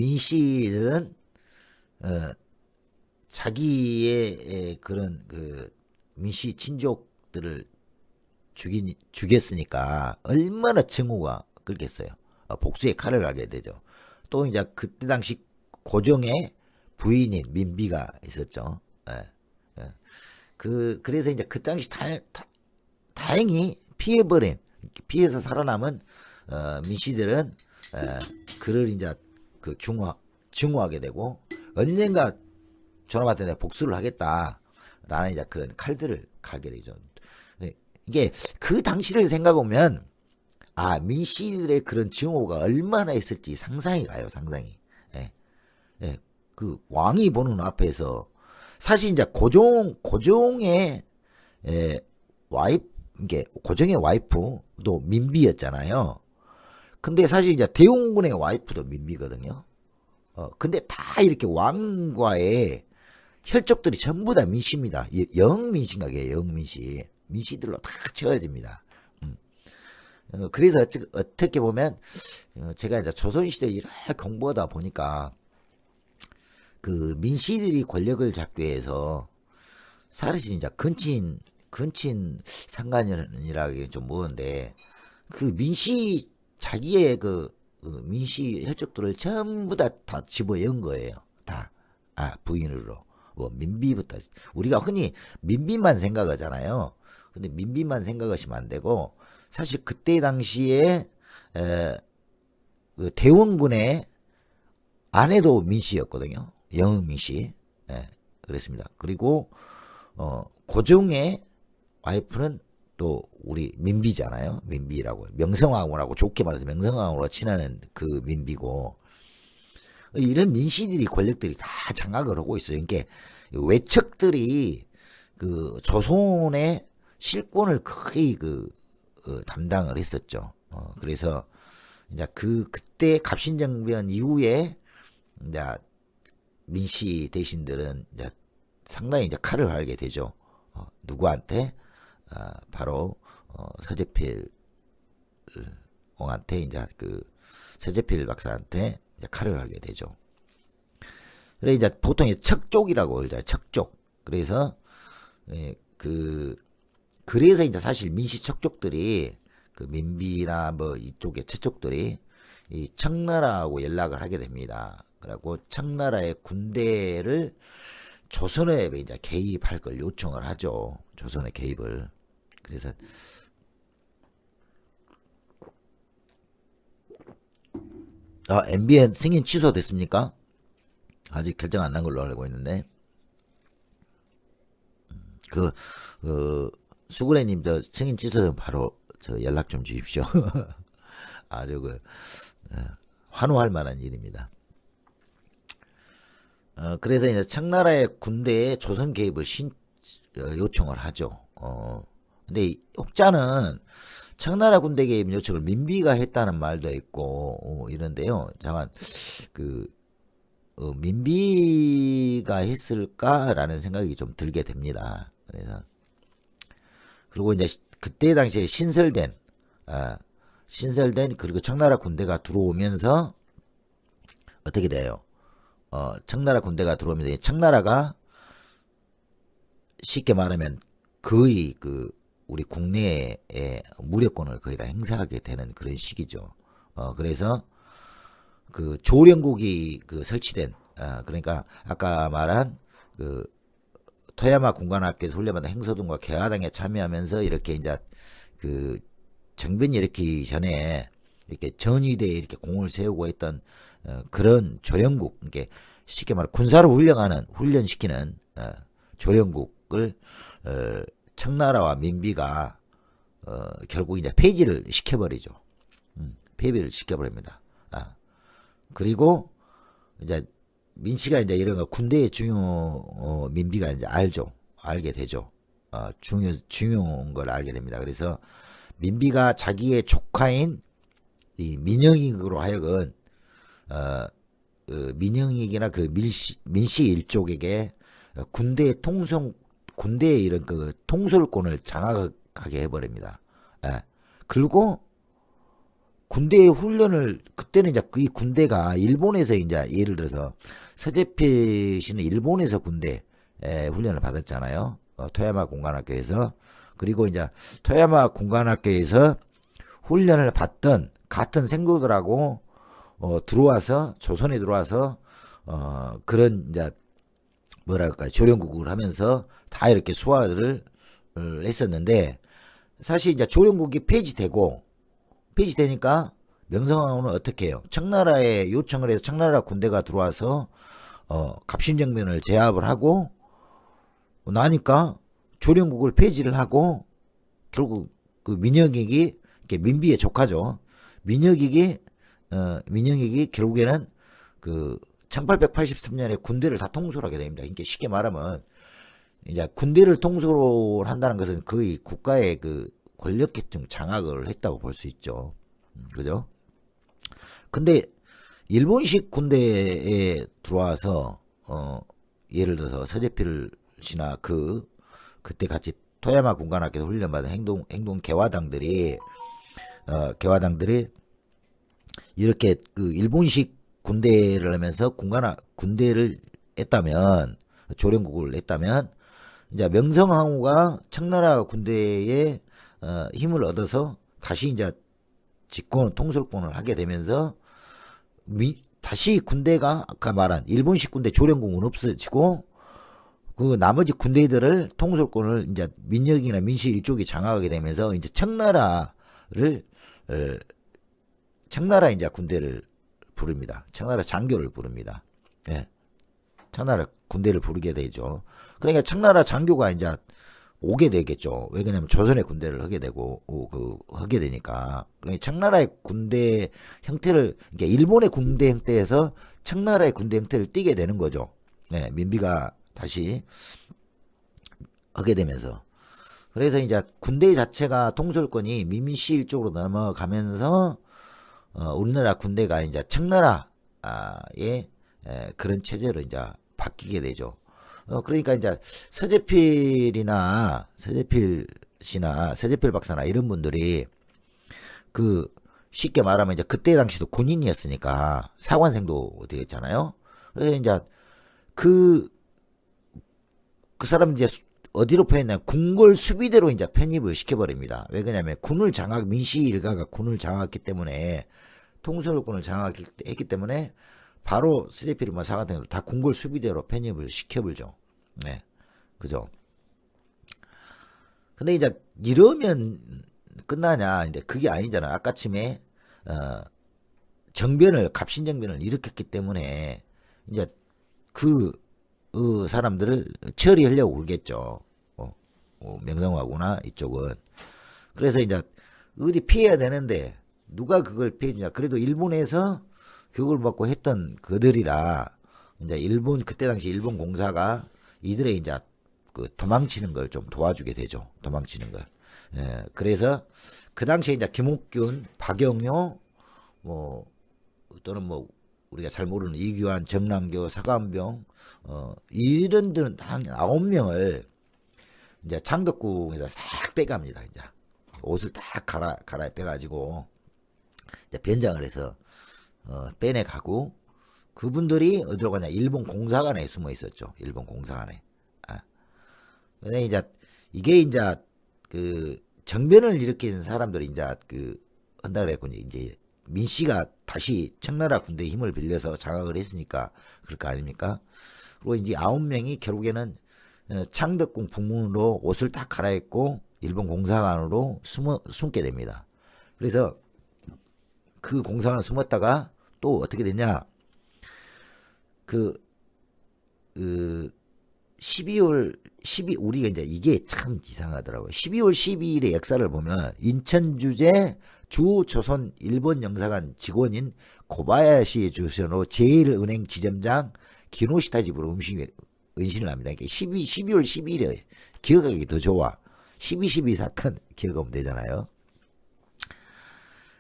자기의 그런 민씨 친족들을 죽였으니까 얼마나 증오가 끓겠어요. 복수의 칼을 갈게 되죠. 또 이제 그때 당시 고종의 부인인 민비가 있었죠. 그래서 이제 그 당시 다행히 피해서 살아남은 민씨들은 그를 이제 증오하게 되고 언젠가 저놈한테 내가 복수를 하겠다라는 이제 그런 칼들을 갈게 되죠. 이게 그 당시를 생각하면 민씨들의 그런 증오가 얼마나 있을지 상상이 가요. 상상이. 왕이 보는 앞에서 사실 이제 고종의 고종의 와이프도 민비였잖아요. 근데 사실 이제 대웅군의 와이프도 민비거든요. 근데 다 이렇게 왕과의 혈족들이 전부 다 민씨입니다. 영민씨인가요? 영민씨. 민씨들로 다 채워집니다. 그래서 어떻게 보면 제가 이제 조선시대를 이렇게 공부하다 보니까 민씨들이 권력을 잡기 위해서 사실 이제 근친 상간이라기 좀 뭐는데 민씨 자기의 민씨 혈족들을 전부 다 집어연 거예요. 다 부인으로 민비부터 우리가 흔히 민비만 생각하잖아요. 근데 민비만 생각하시면 안 되고 사실 그때 당시에 대원군의 아내도 민씨였거든요. 영민씨. 그랬습니다. 그리고 고종의 와이프는 또 우리 민비잖아요. 민비라고 명성황후라고 좋게 말해서 명성황후로 친하는 그 민비고 이런 민씨들이 권력들이 다 장악을 하고 있어요. 그러니까 외척들이 조선의 실권을 거의 담당을 했었죠. 그래서 이제 그때 갑신정변 이후에 이제 민씨 대신들은 이제 상당히 이제 칼을 갈게 되죠. 누구한테? 바로 서재필 왕한테 이제 서재필 박사한테 이제 칼을 갈게 되죠. 그래 이제 보통 척족이라고 그러죠. 척족. 그래서 그래서 이제 사실 민씨 척족들이 민비나 뭐 이쪽의 척족들이 이 청나라하고 연락을 하게 됩니다. 그리고 청나라의 군대를 조선에 이제 개입할 걸 요청을 하죠. 조선의 개입을. 그래서 MBN 승인 취소됐습니까? 아직 결정 안 난 걸로 알고 있는데 수구레님 저 승인 취소되면 바로 저 연락 좀 주십시오. 아주 그 환호할 만한 일입니다. 그래서 이제 청나라의 군대에 조선 개입을 요청을 하죠. 근데 이 혹자는 청나라 군대 개입 요청을 민비가 했다는 말도 있고 이런데요. 잠깐 민비가 했을까라는 생각이 좀 들게 됩니다. 그래서 그리고 이제 그때 당시에 신설된 그리고 청나라 군대가 들어오면서 어떻게 돼요? 청나라 군대가 들어오면서 청나라가 쉽게 말하면 거의 우리 국내에 무력권을 거의 다 행사하게 되는 그런 시기죠. 그래서 조련국이 설치된 그러니까 아까 말한 토야마 군관학교에서 훈련받은 행서동과 개화당에 참여하면서 이렇게 이제 정변이 일으키기 전에 이렇게 전위대에 이렇게 공을 세우고 있던 그런 조련국, 이게 쉽게 말해 군사를 훈련시키는 조련국을 청나라와 민비가 결국 이제 폐지를 시켜버리죠. 폐비를 시켜버립니다. 그리고 이제 민씨가 이제 이런 거 군대의 민비가 이제 알게 되죠. 중요한 걸 알게 됩니다. 그래서 민비가 자기의 조카인 이 민영익으로 하여금 민영익이나 민씨 일족에게 군대의 이런 통솔권을 장악하게 해버립니다. 그리고 군대의 훈련을 그때는 이제 이 군대가 일본에서 이제 예를 들어서 서재필 씨는 일본에서 군대 훈련을 받았잖아요. 토야마 군관학교에서. 그리고 이제 토야마 군관학교에서 훈련을 받던 같은 생도들하고 들어와서 조선에 들어와서 그런 이제 뭐랄까 조련국을 하면서 다 이렇게 수화를 했었는데 사실 이제 조련국이 폐지되니까 명성황후는 어떻게 해요? 청나라에 요청을 해서 청나라 군대가 들어와서 갑신정변을 제압을 하고 나니까 조련국을 폐지를 하고 결국 민영익이 민비의 조카죠. 민영익이 결국에는 1883년에 군대를 다 통솔하게 됩니다. 그러니까 쉽게 말하면 이제 군대를 통솔한다는 것은 거의 국가의 권력계층 장악을 했다고 볼 수 있죠. 그죠? 근데 일본식 군대에 들어와서 예를 들어서 서재필 씨나 그때 같이 토야마 군관학교에서 훈련받은 행동 개화당들이 이렇게 일본식 군대를 하면서 군대를 했다면 조련국을 했다면 이제 명성황후가 청나라 군대에 힘을 얻어서 다시 이제 통솔권을 하게 되면서 다시 군대가 아까 말한 일본식 군대 조련국은 없어지고 나머지 군대들을 통솔권을 이제 민영이나 민씨 일족이 장악하게 되면서 이제 청나라 이제 군대를 부릅니다. 청나라 장교를 부릅니다. 예. 청나라 군대를 부르게 되죠. 그러니까 청나라 장교가 이제 오게 되겠죠. 왜 그러냐면 조선의 군대를 하게 되니까. 그러니까 청나라의 군대 형태를, 그러니까 일본의 군대 형태에서 청나라의 군대 형태를 띠게 되는 거죠. 네, 민비가 다시 하게 되면서. 그래서 이제 군대 자체가 통솔권이 민씨 일쪽으로 넘어가면서 우리나라 군대가 이제 청나라의 그런 체제로 이제 바뀌게 되죠. 그러니까 이제 서재필 씨나 서재필 박사나 이런 분들이 쉽게 말하면 이제 그때 당시도 군인이었으니까 사관생도 되겠잖아요. 그래서 이제 그 사람 이제 어디로 편입냐 궁궐 수비대로 이제 편입을 시켜버립니다. 왜 그러냐면 민씨 일가가 군을 장악했기 때문에 통솔권을 장악했기 때문에 바로 서재필 사관생도 다 궁궐 수비대로 편입을 시켜버죠. 네, 그죠. 근데 이제 이러면 끝나냐? 근데 그게 아니잖아. 아까쯤에 갑신정변을 일으켰기 때문에 이제 사람들을 처리하려고 그러겠죠. 명성황후나 이쪽은. 그래서 이제 어디 피해야 되는데 누가 그걸 피해주냐. 그래도 일본에서 교육을 받고 했던 그들이라 이제 일본 그때 당시 일본 공사가 이들의 이제 그 도망치는 걸 좀 도와주게 되죠. 도망치는 걸. 예, 그래서 그 당시에 이제 김옥균, 박영효, 뭐 또는 뭐 우리가 잘 모르는 이규환, 정남교, 서간병, 이런들은 한 9명을 이제 창덕궁에서 싹 빼갑니다. 이제 옷을 딱 갈아빼가지고 이제 변장을 해서 빼내가고 그분들이 어디로 가냐? 일본 공사관에 숨어 있었죠. 일본 공사관에. 근데 이제 이게 이제 그 정변을 일으킨 사람들이 이제 그 한다 그랬군요. 이제 민 씨가 다시 청나라 군대의 힘을 빌려서 장악을 했으니까 그럴 거 아닙니까? 그리고 이제 9명이 결국에는 창덕궁 북문으로 옷을 딱 갈아입고 일본 공사관으로 숨게 됩니다. 그래서 그 공사관에 숨었다가 또 어떻게 됐냐? 그 12월 이게 참 이상하더라고요. 12월 12일의 역사를 보면 인천 주재 주조선 일본 영사관 직원인 고바야시 주선으로 제1은행 지점장 기노시타 집으로 은신을 합니다. 12월 12일에 기억하기 더 좋아. 12.12 사건 기억하면 되잖아요.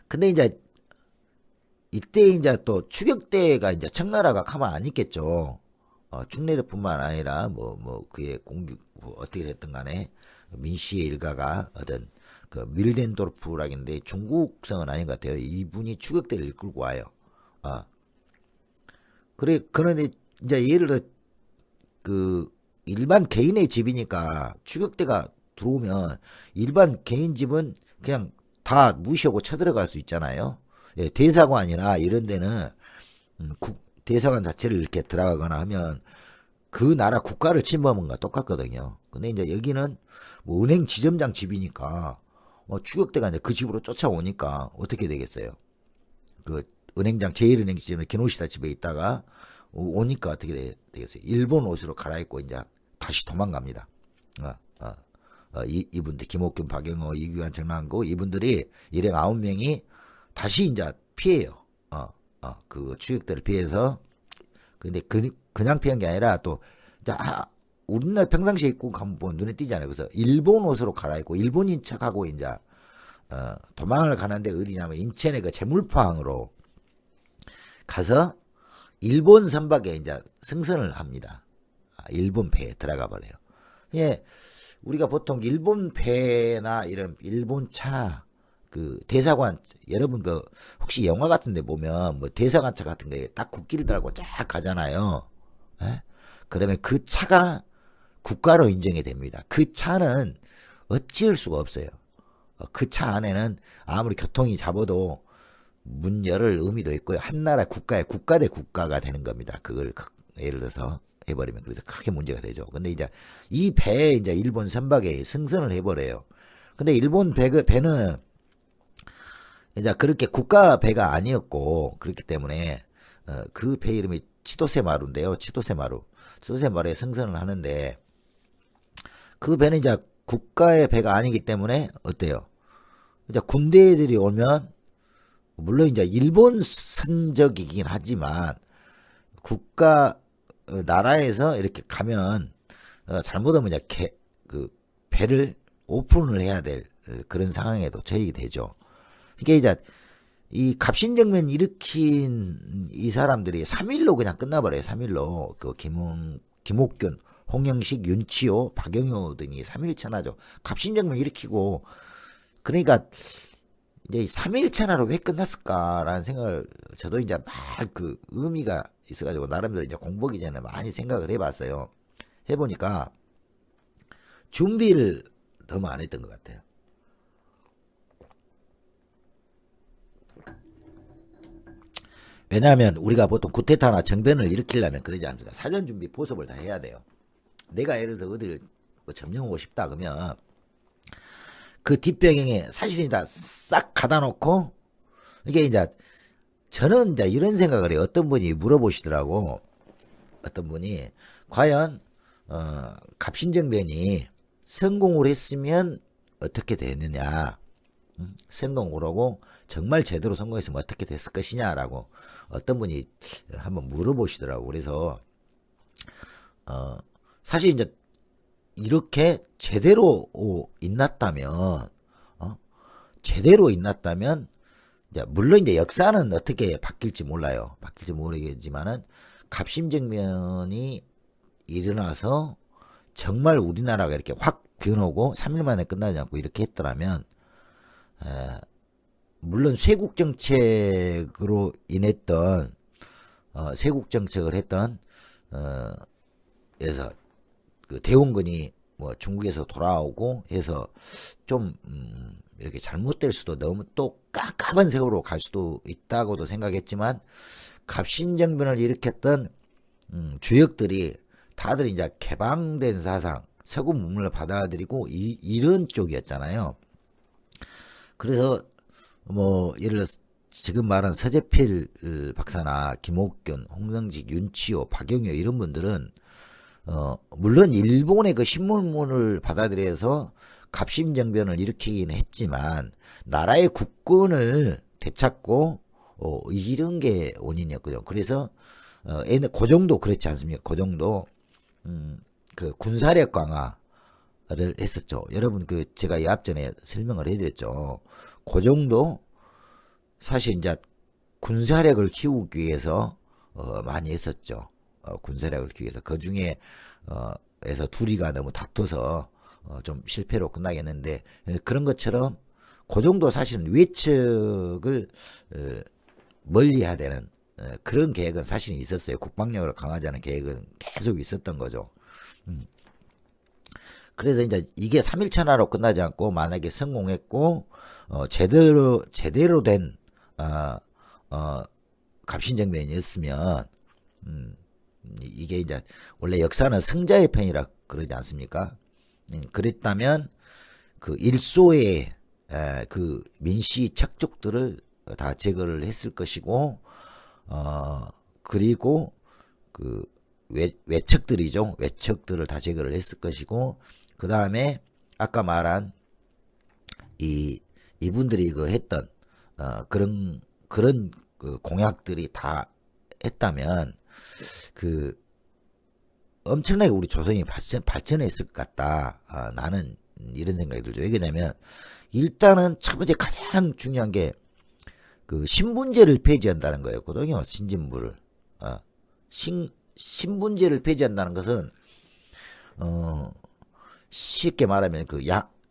근데 이제 이때 이제 또 추격대가 이제 청나라가 가만 안 있겠죠. 충내려뿐만 아니라 뭐 그의 공격 어떻게 됐든 간에 민씨의 일가가 어떤 그 밀덴도르프라는데 중국성은 아닌 것 같아요. 이분이 추격대를 이끌고 와요. 그런데 이제 예를 들어 그 일반 개인의 집이니까 추격대가 들어오면 일반 개인 집은 그냥 다 무시하고 쳐들어갈 수 있잖아요. 예, 대사관이나 이런 데는 대사관 자체를 이렇게 들어가거나 하면 그 나라 국가를 침범한 것과 똑같거든요. 근데 이제 여기는 뭐 은행 지점장 집이니까 추격대가 이제 그 집으로 쫓아오니까 어떻게 되겠어요? 그 은행장 제1은행 지점의 기노시다 집에 있다가 오니까 어떻게 되겠어요? 일본 옷으로 갈아입고 이제 다시 도망갑니다. 이분들 김옥균, 박영호, 이규환, 정남고 이분들이 일행 9명이 다시 이제 피해요. 그 추격대를 피해서. 근데 그냥 피한 게 아니라 또 이제 우리나라 평상시에 입고 가면 뭐 눈에 띄잖아요. 그래서 일본 옷으로 갈아입고 일본인 척하고 이제 도망을 가는데 어디냐면 인천의 그 재물포항으로 가서 일본 선박에 이제 승선을 합니다. 일본 배에 들어가 버려요. 예, 우리가 보통 일본 배나 이런 일본 차 그 대사관 여러분 그 혹시 영화 같은 데 보면 뭐 대사관차 같은 게 딱 국기를 달고 쫙 가잖아요. 에? 그러면 그 차가 국가로 인정이 됩니다. 그 차는 어찌할 수가 없어요. 그 차 안에는 아무리 교통이 잡아도 문 열을 의미도 있고요. 한 나라 국가 대 국가가 되는 겁니다. 그걸 예를 들어서 해버리면 그래서 크게 문제가 되죠. 근데 이제 이 배에 이제 일본 선박에 승선을 해버려요. 근데 일본 배는 이제 그렇게 국가 배가 아니었고 그렇기 때문에 그 배 이름이 치도세마루인데요. 치도세마루에 승선을 하는데 그 배는 이제 국가의 배가 아니기 때문에 어때요? 이제 군대들이 오면 물론 이제 일본 선적이긴 하지만 국가 나라에서 이렇게 가면 잘못하면 이제 그 배를 오픈을 해야 될 그런 상황에도 처해게 되죠. 이게 이제 이 갑신정변 일으킨 이 사람들이 3일로 그냥 끝나버려요. 3일로 그 김옥균, 홍영식, 윤치호, 박영효 등이 3일 천하죠. 갑신정변 일으키고 그러니까 이제 3일 천하로 왜 끝났을까라는 생각을 저도 이제 막 그 의미가 있어가지고 나름대로 이제 공부하기 전에 많이 생각을 해봤어요. 해보니까 준비를 너무 안 했던 것 같아요. 왜냐하면 우리가 보통 쿠데타나 정변을 일으키려면 그러지 않습니까? 사전 준비 보습을 다 해야 돼요. 내가 예를 들어 어디를 뭐 점령하고 싶다 그러면 그 뒷배경에 사실이다 싹 가다 놓고 이게 이제 저는 이제 이런 생각을 해요. 어떤 분이 물어보시더라고. 어떤 분이 과연 갑신정변이 성공을 했으면 어떻게 되느냐, 성공을 하고 정말 제대로 성공했으면 어떻게 됐을 것이냐라고 어떤 분이 한번 물어보시더라고. 그래서 사실 이제 이렇게 제대로 인났다면, 제대로 인났다면, 이제 물론 이제 역사는 어떻게 바뀔지 몰라요. 바뀔지 모르겠지만은 갑신정변이 일어나서 정말 우리나라가 이렇게 확 변하고 3일 만에 끝나지 않고 이렇게 했더라면, 물론 쇄국 정책으로 인했던 쇄국 정책을 했던 그래서 그 대원군이 뭐 중국에서 돌아오고 해서 좀 이렇게 잘못될 수도, 너무 또 깝깝한 세월로 갈 수도 있다고도 생각했지만, 갑신정변을 일으켰던 주역들이 다들 이제 개방된 사상, 서구 문물을 받아들이고 이런 쪽이었잖아요. 그래서 뭐 예를 들어 지금 말한 서재필 박사나 김옥균, 홍성직, 윤치호, 박영효 이런 분들은 물론 일본의 그 신문문을 받아들여서 갑신정변을 일으키긴 했지만 나라의 국권을 되찾고 이런 게 원인이었거든요. 그래서 그 정도 그렇지 않습니까? 그 정도 그 군사력 강화를 했었죠. 여러분 그 제가 이 앞전에 설명을 해드렸죠. 그 정도 사실 이제 군사력을 키우기 위해서 많이 했었죠. 군사력을 키우기 위해서. 그 중에 에서 둘이가 너무 다퉈서 좀 실패로 끝나겠는데, 그런 것처럼 그 정도 사실은 외척을 멀리해야 되는 그런 계획은 사실 있었어요. 국방력을 강화하자는 계획은 계속 있었던 거죠. 그래서 이제 이게 3일천하로 끝나지 않고 만약에 성공했고 제대로 된 갑신정변이었으면 이게 이제 원래 역사는 승자의 편이라 그러지 않습니까? 그랬다면 그 일소의 그 민씨 척족들을 다 제거를 했을 것이고, 그리고 그 외척들이죠. 외척들을 다 제거를 했을 것이고, 그 다음에 아까 말한 이분들이 그 했던 그런 그 공약들이 다 했다면 그 엄청나게 우리 조선이 발전했을 것 같다. 나는 이런 생각이 들죠. 왜냐면 일단은 첫 번째 가장 중요한 게 그 신분제를 폐지한다는 거였거든요. 신진부를 신분제를 폐지한다는 것은 쉽게 말하면 그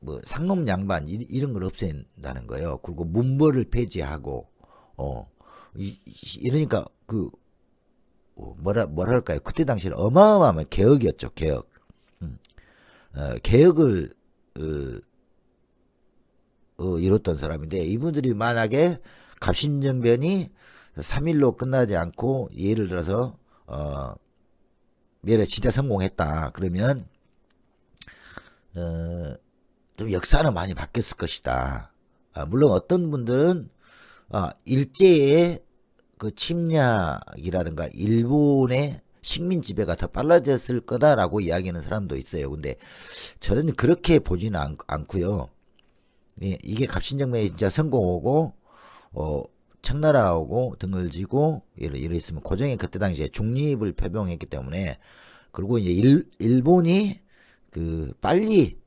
뭐 상놈 양반 이런 걸 없앤다는 거예요. 그리고 문벌을 폐지하고 이러니까 그 뭐랄까요? 그때 당시에는 어마어마한 개혁이었죠. 개혁. 개혁을 이뤘던 사람인데, 이분들이 만약에 갑신정변이 3일로 끝나지 않고 예를 들어서 예를 진짜 성공했다 그러면 좀 역사는 많이 바뀌었을 것이다. 물론 어떤 분들은 일제의 그 침략이라든가 일본의 식민 지배가 더 빨라졌을 거다라고 이야기하는 사람도 있어요. 근데 저는 그렇게 보지는 않고요. 이게 갑신정변이 진짜 성공하고 청나라하고 등을 지고 이랬으면 고종이 그때 당시에 중립을 표명했기 때문에, 그리고 이제 일본이 그 빨리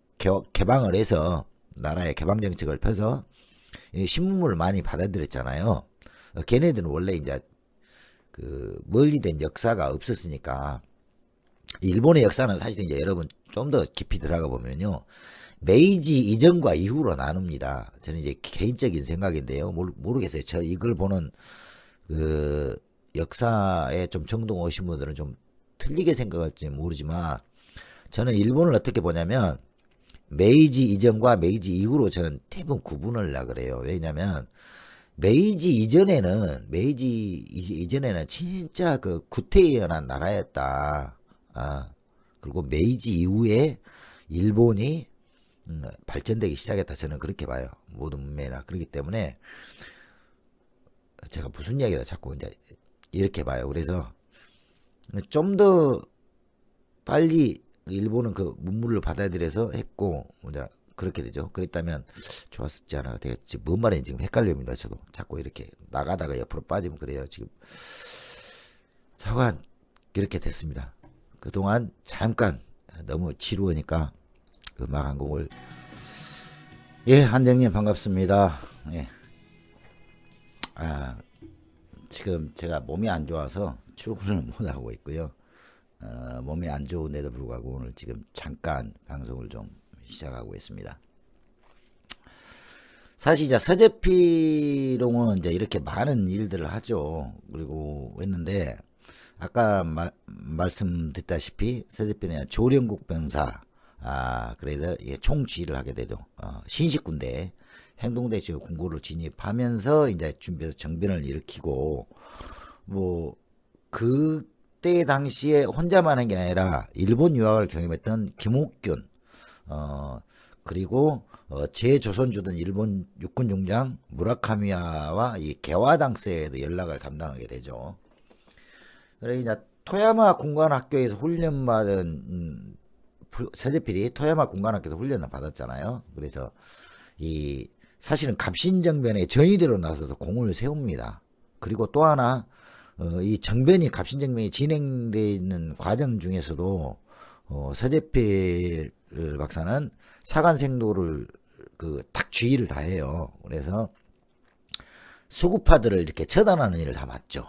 개방을 해서 나라의 개방 정책을 펴서 신문물을 많이 받아들였잖아요. 걔네들은 원래 이제 그 멀리 된 역사가 없었으니까. 일본의 역사는 사실 이제 여러분 좀 더 깊이 들어가 보면요, 메이지 이전과 이후로 나눕니다. 저는 이제 개인적인 생각인데요. 모르겠어요. 저 이걸 보는 그 역사에 좀 정동 오신 분들은 좀 틀리게 생각할지 모르지만, 저는 일본을 어떻게 보냐면 메이지 이전과 메이지 이후로 저는 대부분 구분을 하려 그래요. 왜냐면 메이지 이전에는 진짜 그 구태의연한 나라였다. 그리고 메이지 이후에 일본이 발전되기 시작했다. 저는 그렇게 봐요. 모든 문명이나. 그렇기 때문에 제가 무슨 이야기다 자꾸 이제 이렇게 봐요. 그래서 좀 더 빨리 일본은 그 문물을 받아들여서 했고 이제 그렇게 되죠. 그랬다면 좋았지 않아 되겠지. 뭔 말인지 지금 헷갈립니다. 저도 자꾸 이렇게 나가다가 옆으로 빠지면 그래요. 지금 저가 이렇게 됐습니다. 그동안 잠깐 너무 지루하니까 음악 한 곡을. 예, 한정님 반갑습니다. 예. 지금 제가 몸이 안 좋아서 출근을 못 하고 있고요. 몸이 안 좋은데도 불구하고 오늘 지금 잠깐 방송을 좀 시작하고 있습니다. 사실 이제 서재필옹은 이제 이렇게 많은 일들을 하죠. 그리고 했는데 아까 말씀드렸다시피 서재필은 조령국 병사, 그래서 총지휘를 하게 되죠. 신식군대 행동대 지역 군고를 진입하면서 이제 준비해서 정변을 일으키고, 뭐 그때 당시에 혼자만 한 게 아니라 일본 유학을 경험했던 김옥균, 그리고 제조선주던 일본 육군 중장 무라카미야와 이 개화당스에도 연락을 담당하게 되죠. 그래 이제 토야마 군관학교에서 훈련받은 서재필이 토야마 군관학교에서 훈련을 받았잖아요. 그래서 이 사실은 갑신정변의 전위대로 나서서 공을 세웁니다. 그리고 또 하나 이 정변이 갑신정변이 진행되어 있는 과정 중에서도 서재필 박사는 사관생도를 딱 주의를 다 해요. 그래서 수구파들을 이렇게 처단하는 일을 다 맡죠.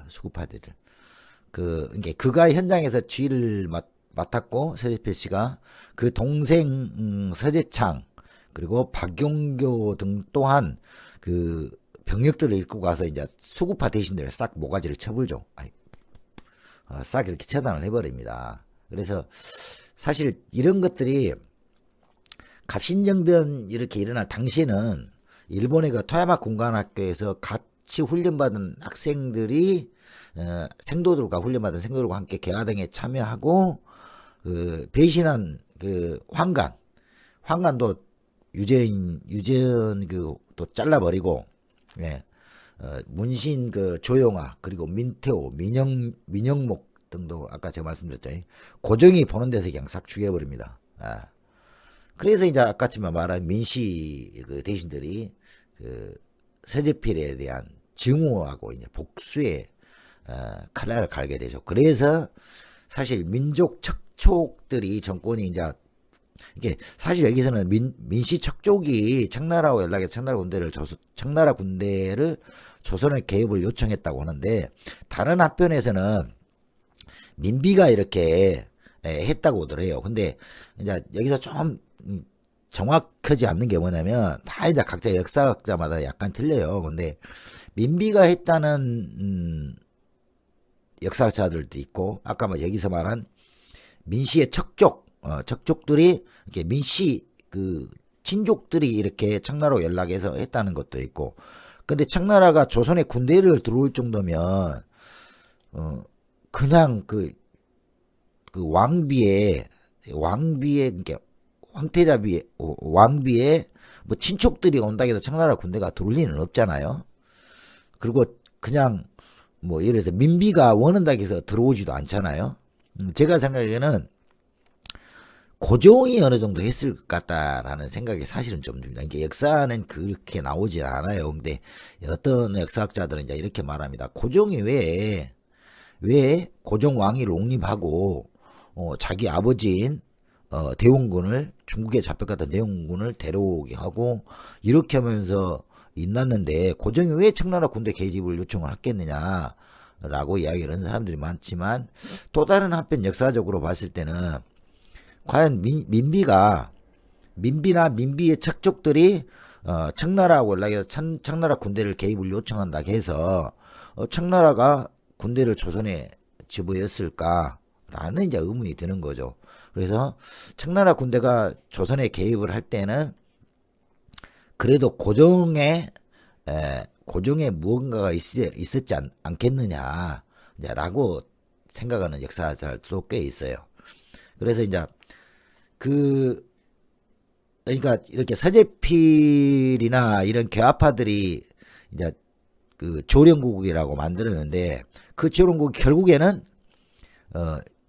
수구파들을. 그가 현장에서 지휘를 맡았고, 서재필 씨가 그 동생 서재창, 그리고 박용교 등 또한 그 병력들을 이끌고 가서 이제 수구파 대신들 싹 모가지를 쳐불죠. 싹 이렇게 처단을 해버립니다. 그래서 사실 이런 것들이 갑신정변 이렇게 일어날 당시에는 일본의 그 토야마 군관학교에서 같이 훈련받은 학생들이 생도들과 훈련받은 생도들과 함께 개화등에 참여하고 배신한 황간도 유재현 또 잘라버리고, 문신 조용아, 그리고 민태호, 민영목 등도 아까 제가 말씀드렸죠. 고정이 보는 데서 그냥 싹 죽여버립니다. 그래서 이제 아까 말한 민씨 대신들이 서재필에 대한 증오하고 이제 복수의 칼날을 갈게 되죠. 그래서 사실 민족 척촉들이 정권이 이제 이게 사실 여기서는 민씨 척족이 청나라와 연락해서 청나라 군대를 조선의 개입을 요청했다고 하는데, 다른 합변에서는 민비가 이렇게 했다고 하더래요. 근데 이제 여기서 좀 정확하지 않는 게 뭐냐면, 다 이제 각자 역사학자마다 약간 틀려요. 근데 민비가 했다는 역사학자들도 있고, 아까 여기서 말한 민씨의 척족들이 이렇게 민씨 친족들이 이렇게 청나라로 연락해서 했다는 것도 있고. 근데 청나라가 조선의 군대를 들어올 정도면 그냥 왕비의 그러니까 왕비의 뭐 친족들이 온다고 해서 청나라 군대가 들어올 리는 없잖아요. 그리고 그냥 뭐 예를 들어서 민비가 원한다고 해서 들어오지도 않잖아요. 제가 생각에는 고종이 어느 정도 했을 것 같다라는 생각이 사실은 좀 듭니다. 이게 역사는 그렇게 나오지 않아요. 근데 어떤 역사학자들은 이제 이렇게 말합니다. 고종이 왜 고종 왕위를 옹립하고 자기 아버지인 대원군을, 중국에 잡혀갔던 대원군을 데려오게 하고 이렇게 하면서 있났는데 고종이 왜 청나라 군대 개입을 요청을 했겠느냐라고 이야기를 하는 사람들이 많지만, 또 다른 한편 역사적으로 봤을 때는 과연 민비나 민비의 척족들이 청나라하고 연락해서 청나라 군대를 개입을 요청한다 해서 청나라가 군대를 조선에 집어였을까라는 이제 의문이 드는 거죠. 그래서 청나라 군대가 조선에 개입을 할 때는 그래도 고종에 무언가가 있었지 않겠느냐라고 생각하는 역사자들도 꽤 있어요. 그래서 이제 그러니까 이렇게 서재필이나 이런 개화파들이 이제 조령국이라고 만들었는데, 그 조령국이 결국에는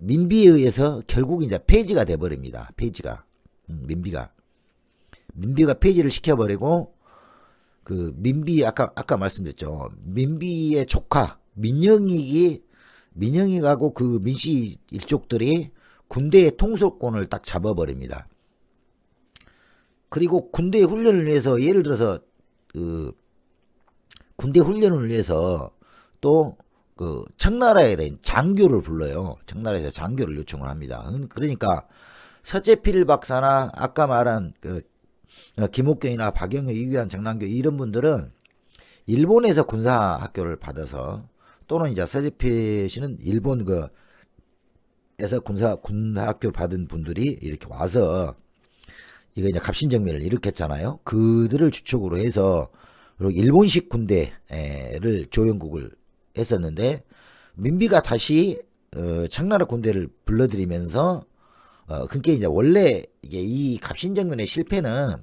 민비에 의해서 결국 이제 폐지가 돼버립니다. 폐지가. 민비가 폐지를 시켜버리고, 그 민비 아까 말씀드렸죠. 민비의 조카 민영이하고 그 민씨 일족들이 군대의 통솔권을 딱 잡아버립니다. 그리고 군대 훈련을 위해서, 예를 들어서 그 군대 훈련을 위해서 또 그 청나라에 대한 장교를 불러요. 청나라에서 장교를 요청을 합니다. 그러니까 서재필 박사나 아까 말한 그 김옥경이나 박영효, 이규환, 정남교 이런 분들은 일본에서 군사학교를 받아서, 또는 이제 서재필 씨는 일본 에서 군사학교를 받은 분들이 이렇게 와서 이거 이제 갑신정변을 일으켰잖아요. 그들을 주축으로 해서 일본식 군대를 조련국을 했었는데, 민비가 다시 청나라 군대를 불러들이면서 그게 이제 원래 이게 이 갑신정변의 실패는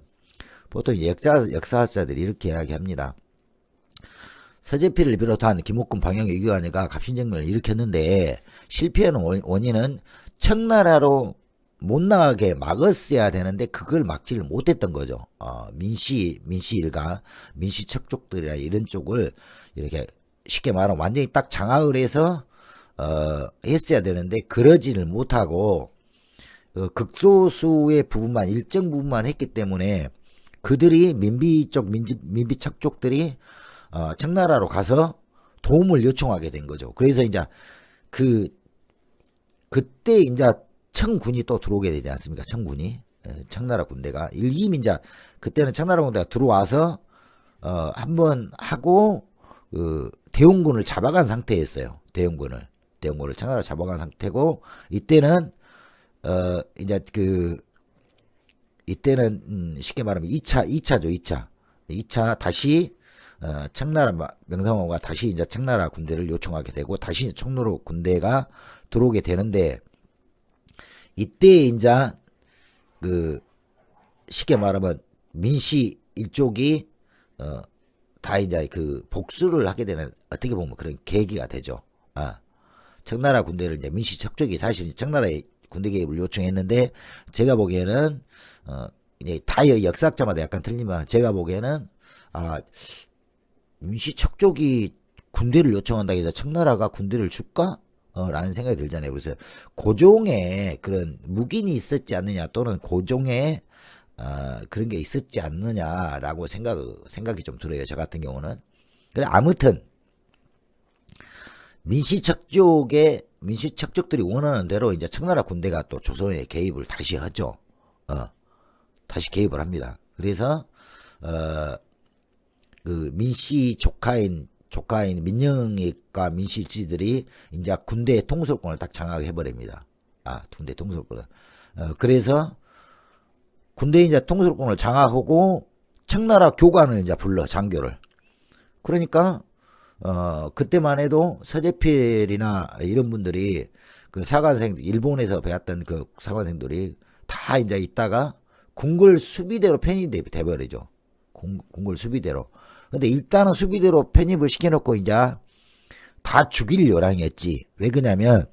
보통 역사학자들이 이렇게 이야기합니다. 서재필을 비롯한 김옥근, 방영효, 이규환이가 갑신정변을 일으켰는데 실패하는 원인은 청나라로 못 나가게 막았어야 되는데 그걸 막지를 못했던 거죠. 민씨 일가, 민씨 척족들이나 이런 쪽을 이렇게 쉽게 말하면 완전히 딱 장악을 해서 했어야 되는데 그러지를 못하고 극소수의 부분만, 일정 부분만 했기 때문에 그들이 민비 척족들이 청나라로 가서 도움을 요청하게 된 거죠. 그래서 이제 그때 이제 청군이 또 들어오게 되지 않습니까? 청군이, 청나라 군대가 이미 이제 그때는 청나라 군대가 들어와서 한번 하고 대원군을 잡아간 상태였어요. 대원군을 청나라 잡아간 상태고, 이때는 이제 이때는 쉽게 말하면 2차 다시 청나라 명성황후가 다시 이제 청나라 군대를 요청하게 되고, 다시 청나라 군대가 들어오게 되는데, 이때 이제 쉽게 말하면 민씨 일족이 다 이제 복수를 하게 되는, 어떻게 보면 그런 계기가 되죠. 청나라 군대를 이제 민씨 척족이 사실 청나라의 군대 개입을 요청했는데, 제가 보기에는 이제 다 역사학자마다 약간 틀리지만 제가 보기에는 민씨 척족이 군대를 요청한다고 해서 청나라가 군대를 줄까? 라는 생각이 들잖아요. 그래서 고종의 그런 묵인이 있었지 않느냐, 또는 고종의 그런 게 있었지 않느냐라고 생각이 좀 들어요. 저 같은 경우는. 그래, 아무튼 민씨 척족들이 원하는 대로 이제 청나라 군대가 또 조선에 개입을 다시 하죠. 다시 개입을 합니다. 그래서 그 민씨 조카인 민영이과 민씨들이 이제 군대의 통솔권을 딱 장악해 버립니다. 군대 통솔권을. 그래서 군대 이제 통솔권을 장악하고 청나라 교관을 이제 불러, 장교를. 그러니까 그때만 해도 서재필이나 이런 분들이 그 사관생, 일본에서 배웠던 그 사관생들이 다 이제 있다가 궁궐 수비대로 편입이 돼버리죠. 궁궐 수비대로. 근데 일단은 수비대로 편입을 시켜놓고 이제 다 죽일 요량이었지. 왜 그러냐면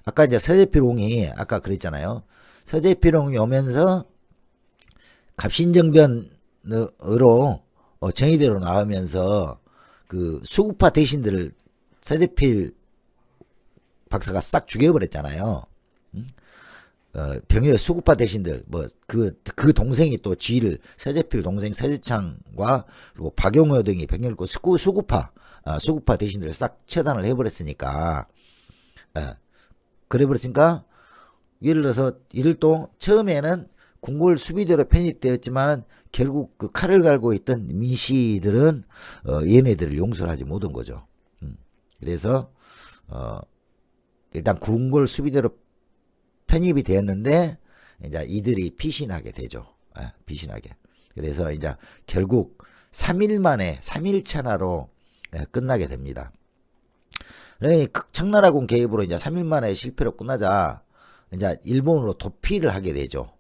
아까 이제 서재필옹이 아까 그랬잖아요. 서재필옹이 오면서 갑신정변으로 정의대로 나오면서 그 수구파 대신들을 서재필 박사가 싹 죽여버렸잖아요. 병역 수구파 대신들, 그 동생이 또 지휘를, 서재필 동생 서재창과 그리고 박용호 등이 병역을 수구파 대신들을 싹 처단을 해버렸으니까, 그래버렸으니까, 예를 들어서 이들도 처음에는 궁궐 수비대로 편입되었지만 결국 그 칼을 갈고 있던 민씨들은 얘네들을 용서를 하지 못한 거죠. 그래서 일단 궁궐 수비대로 편입이 되었는데 이제 이들이 피신하게 되죠. 피신하게. 그래서 이제 결국 3일 만에 3일차나로 끝나게 됩니다. 청나라군 개입으로 이제 3일 만에 실패로 끝나자 이제 일본으로 도피를 하게 되죠.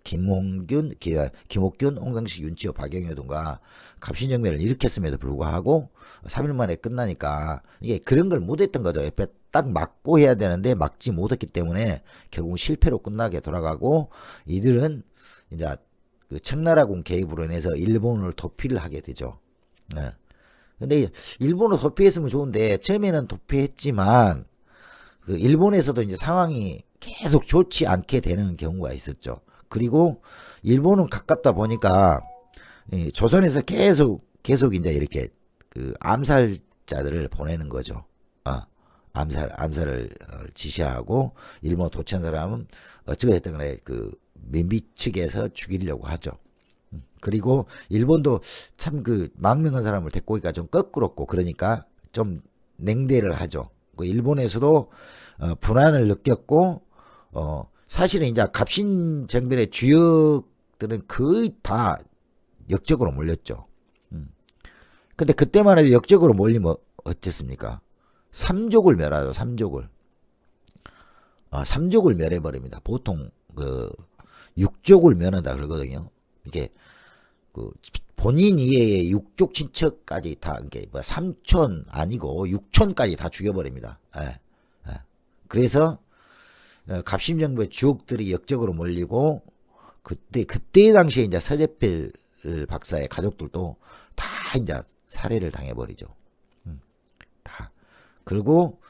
김옥균, 홍상식, 윤치호, 박영효 등과 갑신정변을 일으켰음에도 불구하고 3일 만에 끝나니까 이게 그런 걸 못했던 거죠. 옆에 딱 막고 해야 되는데 막지 못했기 때문에 결국 실패로 끝나게 돌아가고 이들은 이제 그 청나라군 개입으로 인해서 일본을 도피를 하게 되죠. 예. 근데 일본을 도피했으면 좋은데 처음에는 도피했지만 그 일본에서도 이제 상황이 계속 좋지 않게 되는 경우가 있었죠. 그리고 일본은 가깝다 보니까 조선에서 계속 이제 이렇게 그 암살자들을 보내는 거죠. 암살을 지시하고 일본 도취한 사람은 어찌가 됐든 간에 그 민비 측에서 죽이려고 하죠. 그리고 일본도 참 그 망명한 사람을 데리고 오기가 좀 거꾸롭고 그러니까 좀 냉대를 하죠. 그 일본에서도 불안을 느꼈고 사실은 이제 갑신정변의 주역들은 거의 다 역적으로 몰렸죠. 근데 그때만 해도 역적으로 몰리면 어땠습니까? 삼족을 멸하죠. 삼족을 멸해버립니다. 보통 그 육족을 멸한다 그러거든요. 이게 그 본인 이외의 육족 친척까지 다 이게 뭐 삼촌 아니고 육촌까지 다 죽여버립니다. 그래서 갑신정변 주역들이 역적으로 몰리고 그때 당시에 이제 서재필 박사의 가족들도 다 이제 살해를 당해버리죠. 다. 그리고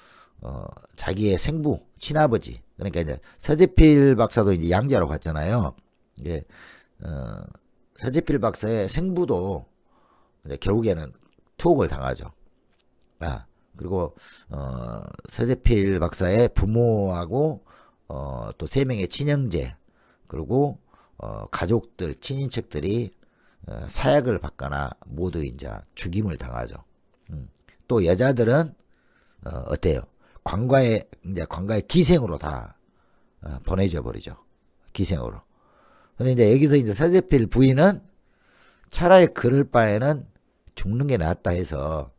자기의 생부 친아버지 그러니까 이제 서재필 박사도 이제 양자로 갔잖아요. 이게 서재필 박사의 생부도 이제 결국에는 투옥을 당하죠. 그리고 서재필 박사의 부모하고 또 3명의 친형제 그리고 가족들 친인척들이 사약을 받거나 모두 이제 죽임을 당하죠. 또 여자들은 어때요? 관과의 기생으로 다 보내져 버리죠. 기생으로. 근데 이제 여기서 이제 서재필 부인은 차라리 그럴 바에는 죽는 게 낫다 해서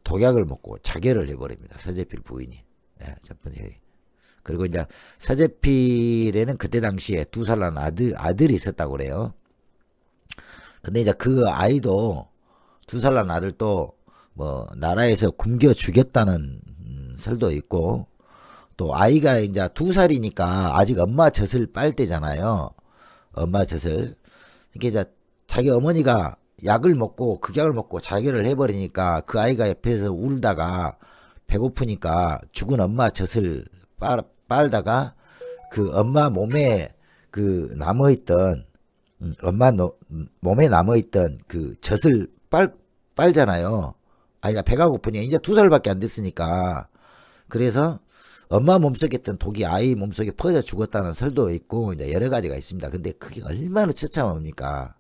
독약을 먹고 자결을 해버립니다. 서재필 부인이. 첫 번째. 그리고 이제 서재필에는 그때 당시에 2살 난 아들이 있었다고 그래요. 근데 이제 그 아이도 2살 난 아들도 뭐 나라에서 굶겨 죽였다는 설도 있고 또 아이가 이제 2살이니까 아직 엄마 젖을 빨 때잖아요. 엄마 젖을. 이게 이제 자기 어머니가 약을 먹고 극약을 먹고 자결을 해버리니까 그 아이가 옆에서 울다가 배고프니까 죽은 엄마 젖을 빨다가 그 엄마 몸에 그 남아있던 몸에 남아있던 그 젖을 빨잖아요. 아이가 배가 고프니 이제 2살밖에 안 됐으니까. 그래서 엄마 몸속에 있던 독이 아이 몸속에 퍼져 죽었다는 설도 있고 이제 여러 가지가 있습니다. 근데 그게 얼마나 처참합니까?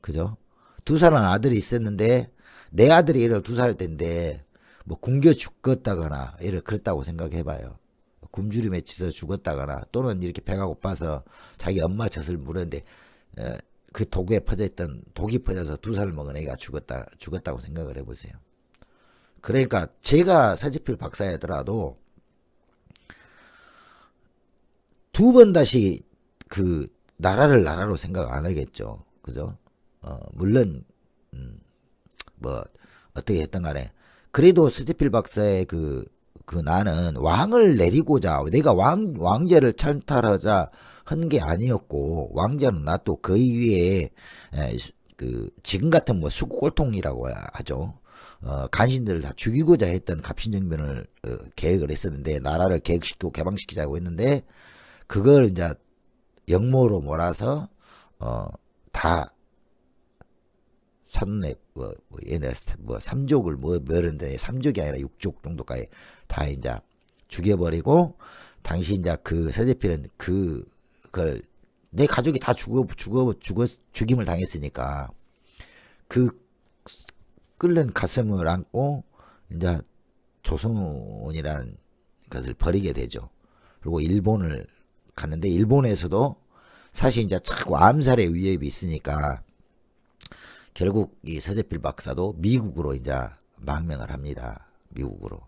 그죠? 2살 난 아들이 있었는데 내 아들이 예를 2살 때인데 뭐 굶겨 죽었다거나 예를 그랬다고 생각해봐요. 굶주림에 지쳐 죽었다거나 또는 이렇게 배가 고파서 자기 엄마 젖을 물었는데 그 독에 퍼져있던 독이 퍼져서 2살을 먹은 애가 죽었다고 생각을 해보세요. 그러니까 제가 서재필 박사이더라도 2번 다시 그 나라를 나라로 생각 안 하겠죠. 그죠? 물론 뭐 어떻게 했던 간에 그래도 서재필 박사의 그 나는 왕을 내리고자 내가 왕제를 찬탈하자 한 게 아니었고 왕자는 놔도 그 위에 그 지금 같은 뭐 수골통이라고 하죠. 간신들을 다 죽이고자 했던 갑신정변을 계획을 했었는데 나라를 계획시키고 개방시키자고 했는데 그걸 이제 역모로 몰아서 다 산내 얘네 뭐 3족을 멸했는데 3족이 아니라 6족 정도까지 다 이제 죽여버리고 당시 이제 그 서재필은 그걸 내 가족이 다 죽임을 당했으니까 그 끓는 가슴을 안고 이제 조선이라는 것을 버리게 되죠. 그리고 일본을 갔는데 일본에서도 사실 이제 자꾸 암살의 위협이 있으니까 결국 이 서재필 박사도 미국으로 이제 망명을 합니다. 미국으로.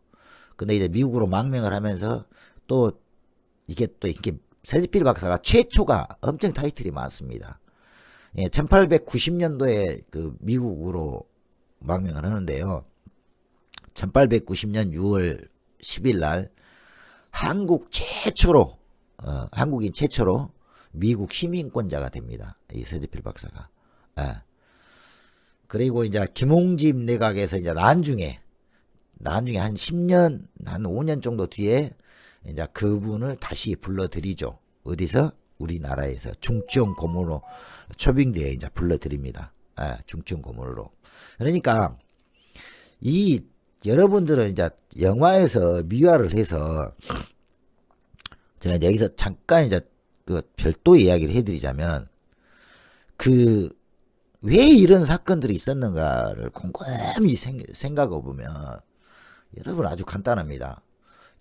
근데 이제 미국으로 망명을 하면서 또 이게 세즈필 박사가 최초가 엄청 타이틀이 많습니다. 예, 1890년도에 그 미국으로 망명을 하는데요. 1890년 6월 10일 날 한국인 최초로 미국 시민권자가 됩니다. 이 세즈필 박사가. 예. 그리고 이제 김홍집 내각에서 이제 나중에 한 10년, 한 5년 정도 뒤에 이제 그분을 다시 불러들이죠. 어디서? 우리나라에서 중증 고문으로 초빙대에 이제 불러들입니다. 예, 중증 고문으로. 그러니까 이 여러분들은 이제 영화에서 미화를 해서 제가 이제 여기서 잠깐 이제 그 별도 이야기를 해드리자면 왜 이런 사건들이 있었는가를 곰곰이 생각해 보면 여러분 아주 간단합니다.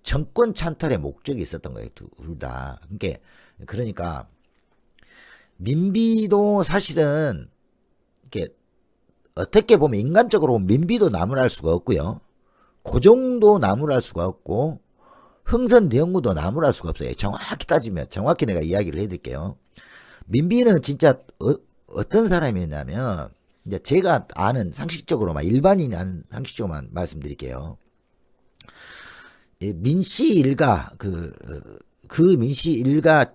정권 찬탈의 목적이 있었던 거예요. 둘 다. 그러니까 민비도 사실은 이렇게 어떻게 보면 인간적으로 보면 민비도 나무랄 수가 없고요. 고종도 나무랄 수가 없고 흥선대원군도 나무랄 수가 없어요. 정확히 따지면 정확히 내가 이야기를 해드릴게요. 민비는 진짜 어떤 사람이었냐면 이제 제가 아는 상식적으로만 일반인이 아는 상식적으로만 말씀드릴게요. 민씨 일가 그 민씨 일가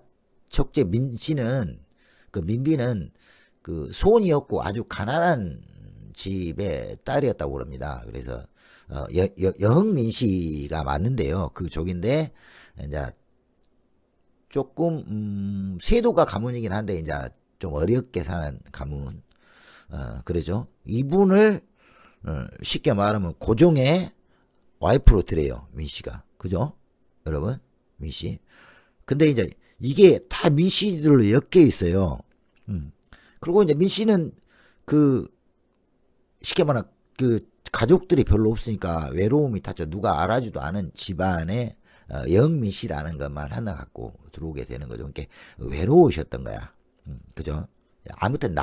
척제 민씨는 그 민비는 그 소원이었고 아주 가난한 집의 딸이었다고 그럽니다. 그래서 여흥민씨가 맞는데요. 그 족인데 이제 조금 세도가 가문이긴 한데 이제 좀 어렵게 사는 가문. 그러죠. 이분을 쉽게 말하면 고종의 와이프로 들여요. 민씨가. 그죠? 여러분? 민씨. 근데 이제 이게 다 민씨들로 엮여 있어요. 그리고 이제 민씨는 쉽게 말하면 가족들이 별로 없으니까 외로움이 탔죠. 누가 알아주도 않은 집안에 영민씨라는 것만 하나 갖고 들어오게 되는 거죠. 그러니까 외로우셨던 거야. 그죠? 아무튼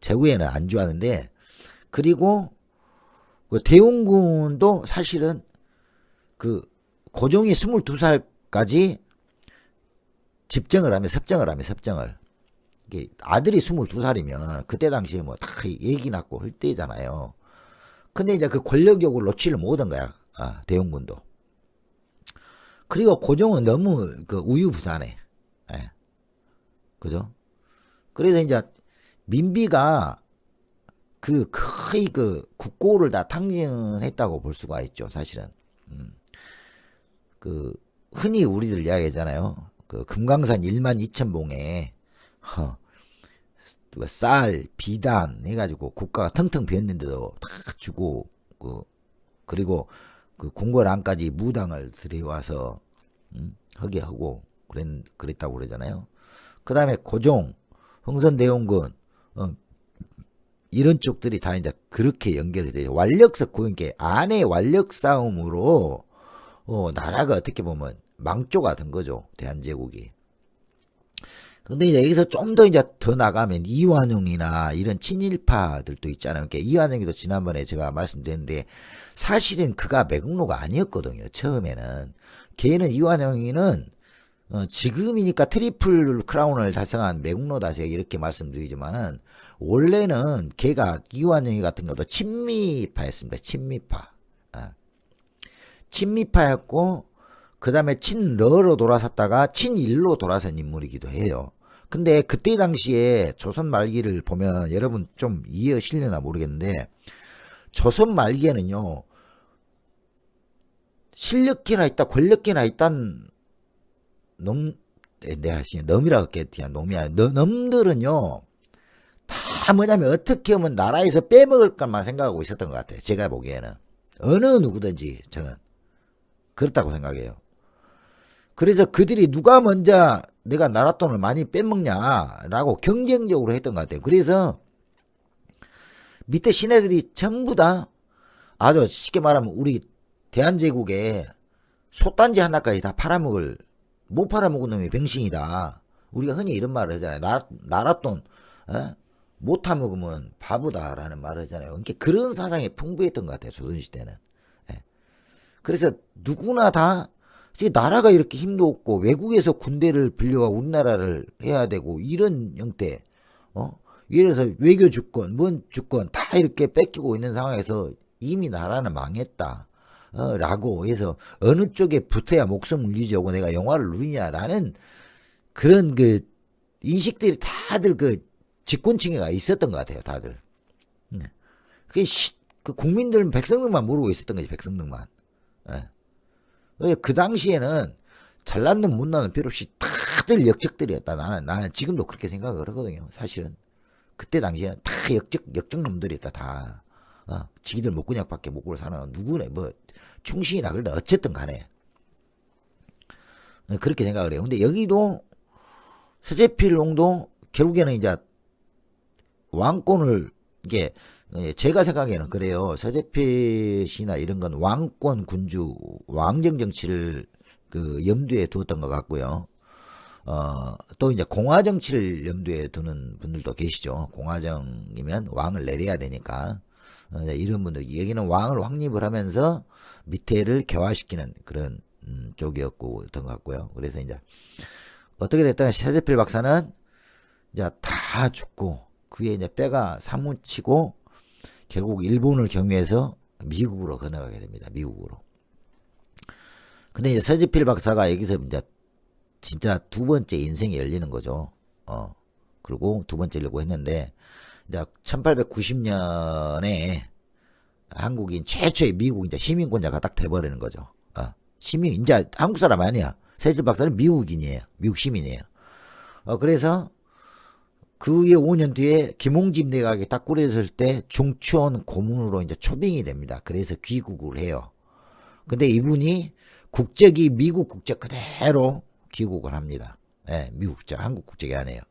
제후에는 안 좋았는데, 그리고 그 대웅군도 사실은 고종이 22살까지 섭정을. 이게 아들이 22살이면 그때 당시에 뭐 다 얘기 났고 할 때잖아요. 근데 이제 그 권력욕을 놓지를 못한 거야. 대웅군도. 그리고 고종은 너무 우유부단해. 예. 그죠? 그래서 이제 민비가 거의 국고를 다 탕진했다고 볼 수가 있죠, 사실은. 흔히 우리들 이야기하잖아요. 금강산 12,000봉에 쌀, 비단 해가지고 국가가 텅텅 비었는데도 다 주고, 그리고 궁궐안까지 무당을 들여와서 하게 하고 그랬다고 그러잖아요. 그 다음에 고종, 흥선대원군 이런 쪽들이 다 이제 그렇게 연결이 돼요. 완력석 구인께 안의 완력 싸움으로 나라가 어떻게 보면 망조가 된 거죠. 대한제국이. 근데 이제 여기서 좀 더 이제 더 나가면 이완용이나 이런 친일파들도 있잖아요. 그러니까 이완용이도 지난번에 제가 말씀드렸는데 사실은 그가 매국노가 아니었거든요. 처음에는. 걔는 이완용이는 지금이니까 트리플 크라운을 달성한 매국노다 제가 이렇게 말씀드리지만은 원래는 걔가 이완용이 같은 것도 친미파였습니다. 친미파였고 그 다음에 친러로 돌아섰다가 친일로 돌아선 인물이기도 해요. 근데 그때 당시에 조선 말기를 보면 여러분 좀 이해하시려나 모르겠는데 조선 말기에는요 실력기나 있다 권력기나 있단 놈이라고 했겠지. 놈들은요 다 뭐냐면 어떻게 하면 나라에서 빼먹을 것만 생각하고 있었던 것 같아요. 제가 보기에는 어느 누구든지 저는 그렇다고 생각해요. 그래서 그들이 누가 먼저 내가 나라 돈을 많이 빼먹냐라고 경쟁적으로 했던 것 같아요. 그래서 밑에 시내들이 전부 다 아주 쉽게 말하면 우리 대한제국에 솥단지 하나까지 다 못 팔아먹은 놈이 병신이다. 우리가 흔히 이런 말을 하잖아요. 나라 돈 못 타먹으면 바보다라는 말을 하잖아요. 그러니까 그런 사상이 풍부했던 것 같아요. 조선시대는. 그래서 누구나 다 지금 나라가 이렇게 힘도 없고 외국에서 군대를 빌려와 우리나라를 해야 되고 이런 형태, 예를 들어서 외교 주권, 뭔 주권 다 이렇게 뺏기고 있는 상황에서 이미 나라는 망했다. 라고 해서 어느 쪽에 붙어야 목숨을 유지하고 내가 영화를 누리냐라는 그런 그 인식들이 다들 그 집권층에가 있었던 것 같아요, 다들. 그 국민들, 백성들만 모르고 있었던 거지, 백성들만. 그 당시에는 잘난 놈 못난 놈 필요 없이 다들 역적들이었다. 나는 지금도 그렇게 생각을 하거든요, 사실은. 그때 당시에는 다 역적 놈들이었다, 다. 지기들 목구녕밖에 못 구러 사는 누구네, 뭐, 충신이나 그러다 어쨌든 간에. 그렇게 생각을 해요. 근데 여기도, 서재필농도 결국에는 이제 왕권을, 이게, 제가 생각에는 그래요. 서재필이나 이런 건 왕권 군주, 왕정 정치를 그 염두에 두었던 것 같고요. 또 이제 공화 정치를 염두에 두는 분들도 계시죠. 공화정이면 왕을 내려야 되니까. 이런 분들, 여기는 왕을 확립을 하면서 밑에를 개화시키는 그런 쪽이었고, 어떤 것 같고요. 그래서 이제, 어떻게 됐든 서재필 박사는 이제 다 죽고, 그에 이제 뼈가 사무치고, 결국 일본을 경유해서 미국으로 건너가게 됩니다. 미국으로. 근데 이제 서재필 박사가 여기서 이제 진짜 두 번째 인생이 열리는 거죠. 그리고 두 번째려고 했는데, 이제 1890년에 한국인 최초의 미국 이제 시민권자가 딱 돼버리는 거죠. 시민, 이제 한국 사람 아니야. 서재필 박사는 미국인이에요. 미국 시민이에요. 그래서 그의 5년 뒤에 김홍집 내각이 딱 꾸려졌을 때 중추원 고문으로 이제 초빙이 됩니다. 그래서 귀국을 해요. 근데 이분이 국적이 미국 국적 그대로 귀국을 합니다. 미국 국적, 한국 국적이 아니에요.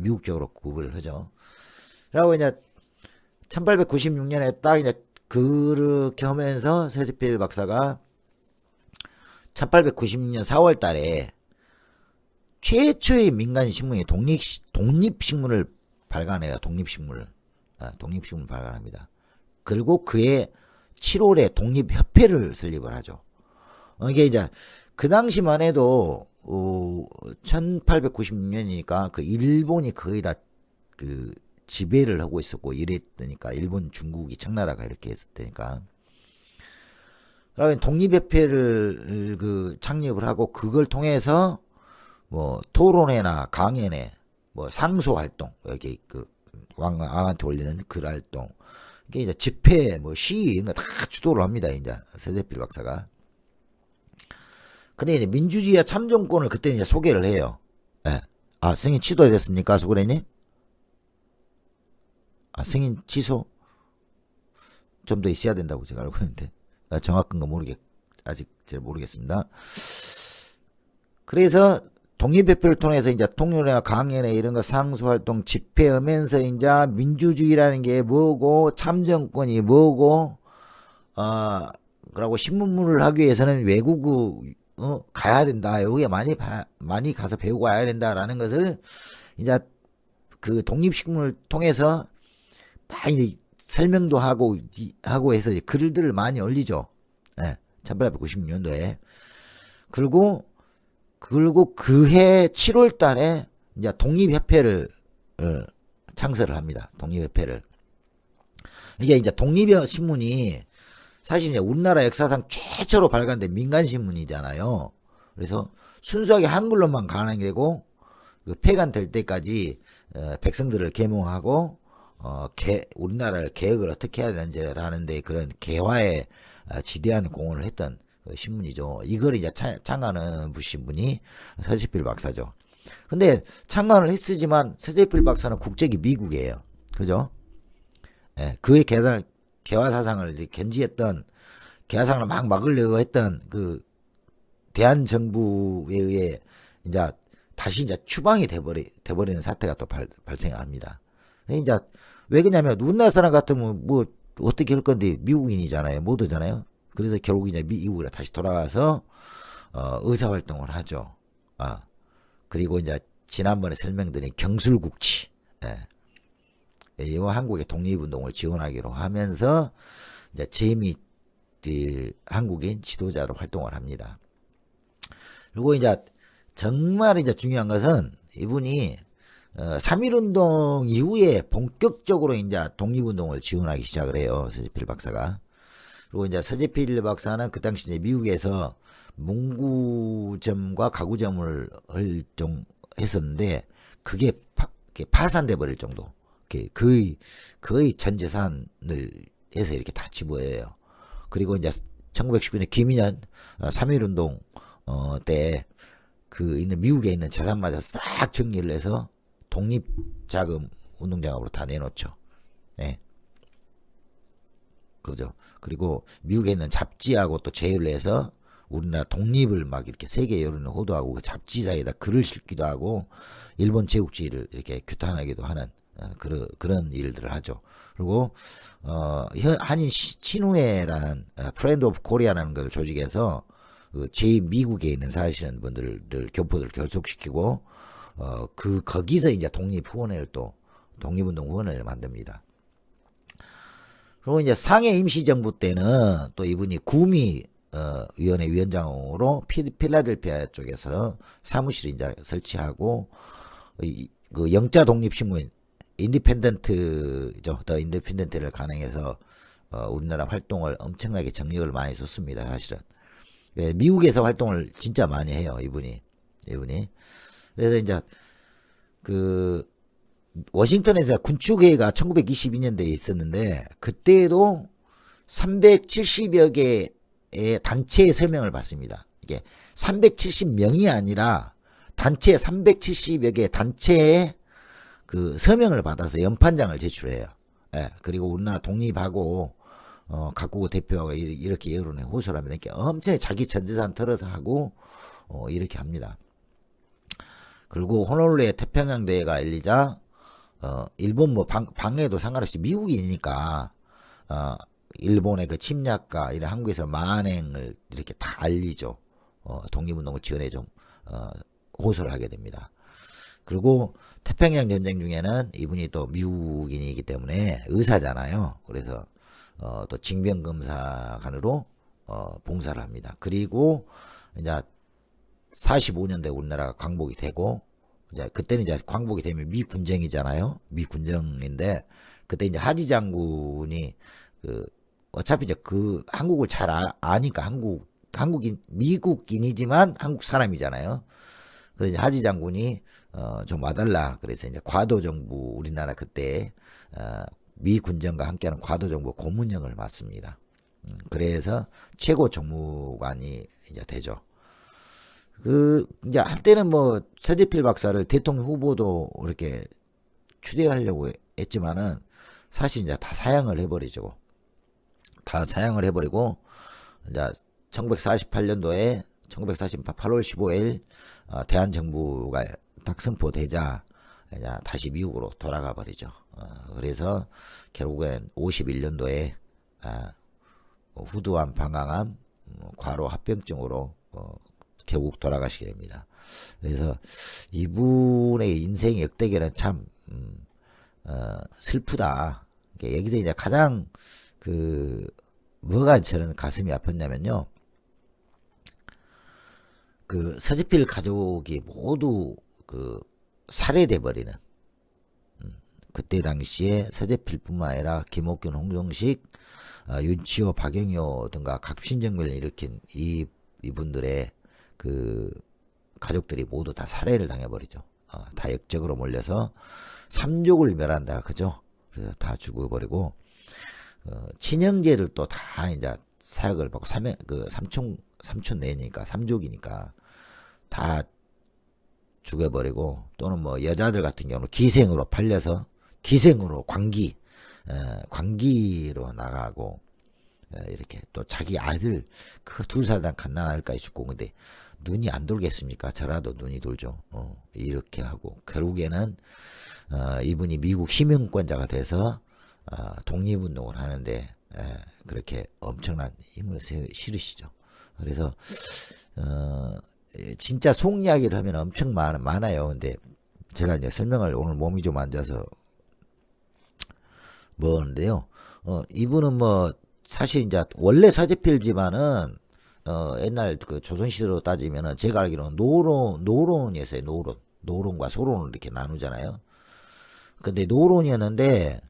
미국적으로 구분을 하죠. 그리고 이제 1896년에 딱 이제 그렇게 하면서 서재필 박사가 1896년 4월 달에 최초의 민간 신문이 독립신문을 발간해요. 독립신문을 발간합니다. 그리고 그해 7월에 독립협회를 설립을 하죠. 이게 이제 그 당시만 해도 1896년이니까 그 일본이 거의 다 그 지배를 하고 있었고 이랬으니까 일본, 중국이 청나라가 이렇게 했을 테니까. 그러면 독립협회를 그 창립을 하고 그걸 통해서 뭐 토론회나 강연회, 뭐 상소 활동, 여기 그 왕한테 올리는 글 활동, 이게 이제 집회, 뭐 시위 이런 거 다 주도를 합니다. 이제 서재필 박사가. 근데 이제 민주주의와 참정권을 그때 이제 소개를 해요. 승인 취소됐습니까, 수고래님? 승인 취소 좀 더 있어야 된다고 제가 알고 있는데 정확한 거 아직 잘 모르겠습니다. 그래서 독립협회를 통해서 이제 통일회나 강연회 이런 거 상수활동 집회하면서 이제 민주주의라는 게 뭐고 참정권이 뭐고 그러고 신문문을 하기 위해서는 외국 가야 된다. 여기에 많이 가서 배우고 와야 된다라는 것을 이제 그 독립신문을 통해서 많이 설명도 하고 해서 글들을 많이 올리죠. 1896년도에. 그리고 그해 7월 달에 이제 독립협회를 창설을 합니다. 독립협회를. 이게 이제 독립신문이 사실 이제 우리나라 역사상 최초로 발간된 민간신문이잖아요. 그래서 순수하게 한글로만 간행되고 그 폐간될 때까지 백성들을 계몽하고 우리나라를 개혁을 어떻게 해야 되는지를 하는데 그런 개화에 지대한 공헌을 했던 신문이죠. 이걸 이제 창간한 신분이 서재필 박사죠. 근데 창간을 했지만 서재필 박사는 국적이 미국이에요. 그죠? 그의 개화 사상을 견지했던, 개화 사상을 막 막으려고 했던 그 대한 정부에 의해 이제 다시 이제 추방이 돼버리는 사태가 또 발생합니다. 이제 왜 그러냐면 우리나라 사람 같으면 뭐 어떻게 할 건데 미국인이잖아요. 못 오잖아요. 그래서 결국 이제 미국으로 다시 돌아가서 의사활동을 하죠. 그리고 이제 지난번에 설명드린 경술국치, 이와 한국의 독립운동을 지원하기로 하면서 이제 한국인 지도자로 활동을 합니다. 그리고 이제 정말 이제 중요한 것은 이분이 3.1운동 이후에 본격적으로 이제 독립운동을 지원하기 시작을 해요. 서재필 박사가. 그리고 이제 서재필 박사는 그 당시 이제 미국에서 문구점과 가구점을 했었는데 그게 파산돼 버릴 정도. 거의 전 재산을 해서 이렇게 다 집어예요. 그리고 이제 1919년 김인현 3.1운동 때 그 있는 미국에 있는 재산마저 싹 정리를 해서 독립자금 운동장으로 다 내놓죠. 네. 그러죠. 그리고 미국에 있는 잡지하고 또 제휴를 해서 우리나라 독립을 막 이렇게 세계 여론에 호도하고 그 잡지사에다 글을 실기도 하고 일본 제국주의를 이렇게 규탄하기도 하는 그런 일들을 하죠. 그리고 한인 친우회라는 프렌드 오브 코리아라는 걸 조직해서 그 미국에 있는 사시는 분들을 교포들 결속시키고 거기서 이제 독립운동 후원을 만듭니다. 그리고 이제 상해 임시정부 때는 또 이분이 구미 위원회 위원장으로 필라델피아 쪽에서 사무실을 이제 설치하고 그 영자 독립신문 인디펜던트죠. 더 인디펜던트를 간행해서 우리나라 활동을 엄청나게 정력을 많이 줬습니다. 사실은. 미국에서 활동을 진짜 많이 해요. 이분이. 그래서 이제 그 워싱턴에서 군축회의가 1922년도에 있었는데 그때도 370여 개의 단체의 서명을 받습니다. 이게 370명이 아니라 단체 370여 개의 단체의 그 서명을 받아서 연판장을 제출해요. 예, 그리고 우리나라 독립하고 각국 대표하고 이렇게 여론에 호소를 하면 이렇게 엄청 자기 전재산 털어서 하고 이렇게 합니다. 그리고 호놀룰루의 태평양 대회가 열리자 일본 뭐 방해도 상관없이 미국이니까 일본의 그 침략과 이런 한국에서 만행을 이렇게 다 알리죠. 독립운동을 지원해 좀 호소를 하게 됩니다. 그리고 태평양 전쟁 중에는 이분이 또 미국인이기 때문에 의사잖아요. 그래서 또 징병검사관으로 봉사를 합니다. 그리고 이제 45년도에 우리나라가 광복이 되고 이제 그때는 이제 광복이 되면 미군정이잖아요. 미군정인데 그때 이제 하지 장군이 어차피 이제 그 한국을 잘 아니까 미국인이지만 한국 사람이잖아요. 그래서 하지 장군이 좀 와달라. 그래서 이제 과도정부 우리나라 그때 미 군정과 함께하는 과도정부 고문령을 맡습니다. 그래서 최고 정무관이 이제 되죠. 이제 한때는 뭐 서재필 박사를 대통령 후보도 이렇게 추대하려고 했지만은 사실 이제 다 사양을 해버리죠. 다 사양을 해버리고 이제 1948년도에 8월 15일 대한정부가 딱 선포되자 이제 다시 미국으로 돌아가 버리죠. 그래서 결국엔 51년도에 후두암, 방광암, 과로 합병증으로 결국 돌아가시게 됩니다. 그래서 이분의 인생 역대기는 참 슬프다. 여기서 이제 가장 뭐가 저는 가슴이 아팠냐면요. 그 서재필 가족이 모두 살해돼 버리는 그때 당시에 서재필뿐만 아니라 김옥균, 홍정식, 윤치호, 박영효 등과 각신정변을 일으킨 이분들의 가족들이 모두 다 살해를 당해버리죠. 다 역적으로 몰려서 삼족을 멸한다, 그죠? 그래서 다 죽어버리고 친형제들도 다 이제 사역을 받고 삼촌 내니까 삼족이니까 다 죽여버리고 또는 뭐 여자들 같은 경우는 기생으로 팔려서 기생으로 광기로 나가고 이렇게 또 자기 아들 그 2살당 갓난아들까지 죽고 근데 눈이 안 돌겠습니까? 저라도 눈이 돌죠. 이렇게 하고 결국에는 이분이 미국 희명권자가 돼서 독립운동을 하는데 그렇게 엄청난 힘을 실으시죠. 그래서 진짜 속 이야기를 하면 엄청 많아요. 근데 제가 이제 설명을 오늘 몸이 좀 안 좋아서 뭐는데요. 이분은 뭐 사실 이제 원래 서재필 집안은 옛날 그 조선시대로 따지면은 제가 알기로는 노론이었어요. 노론과 소론을 이렇게 나누잖아요. 근데 노론이었는데,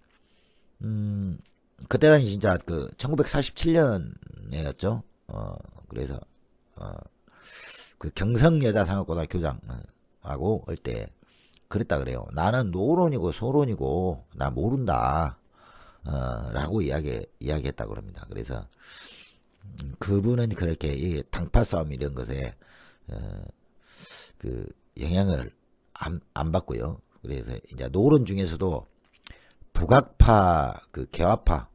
그때 당시 진짜 그 1947년이었죠. 그래서, 그 경성여자상업고등학교 교장하고 올 때 그랬다 그래요. 나는 노론이고 소론이고 나 모른다. 라고 이야기했다 그럽니다. 그래서 그분은 그렇게 이 당파 싸움 이런 것에 그 영향을 안 받고요. 그래서 이제 노론 중에서도 북악파 그 개화파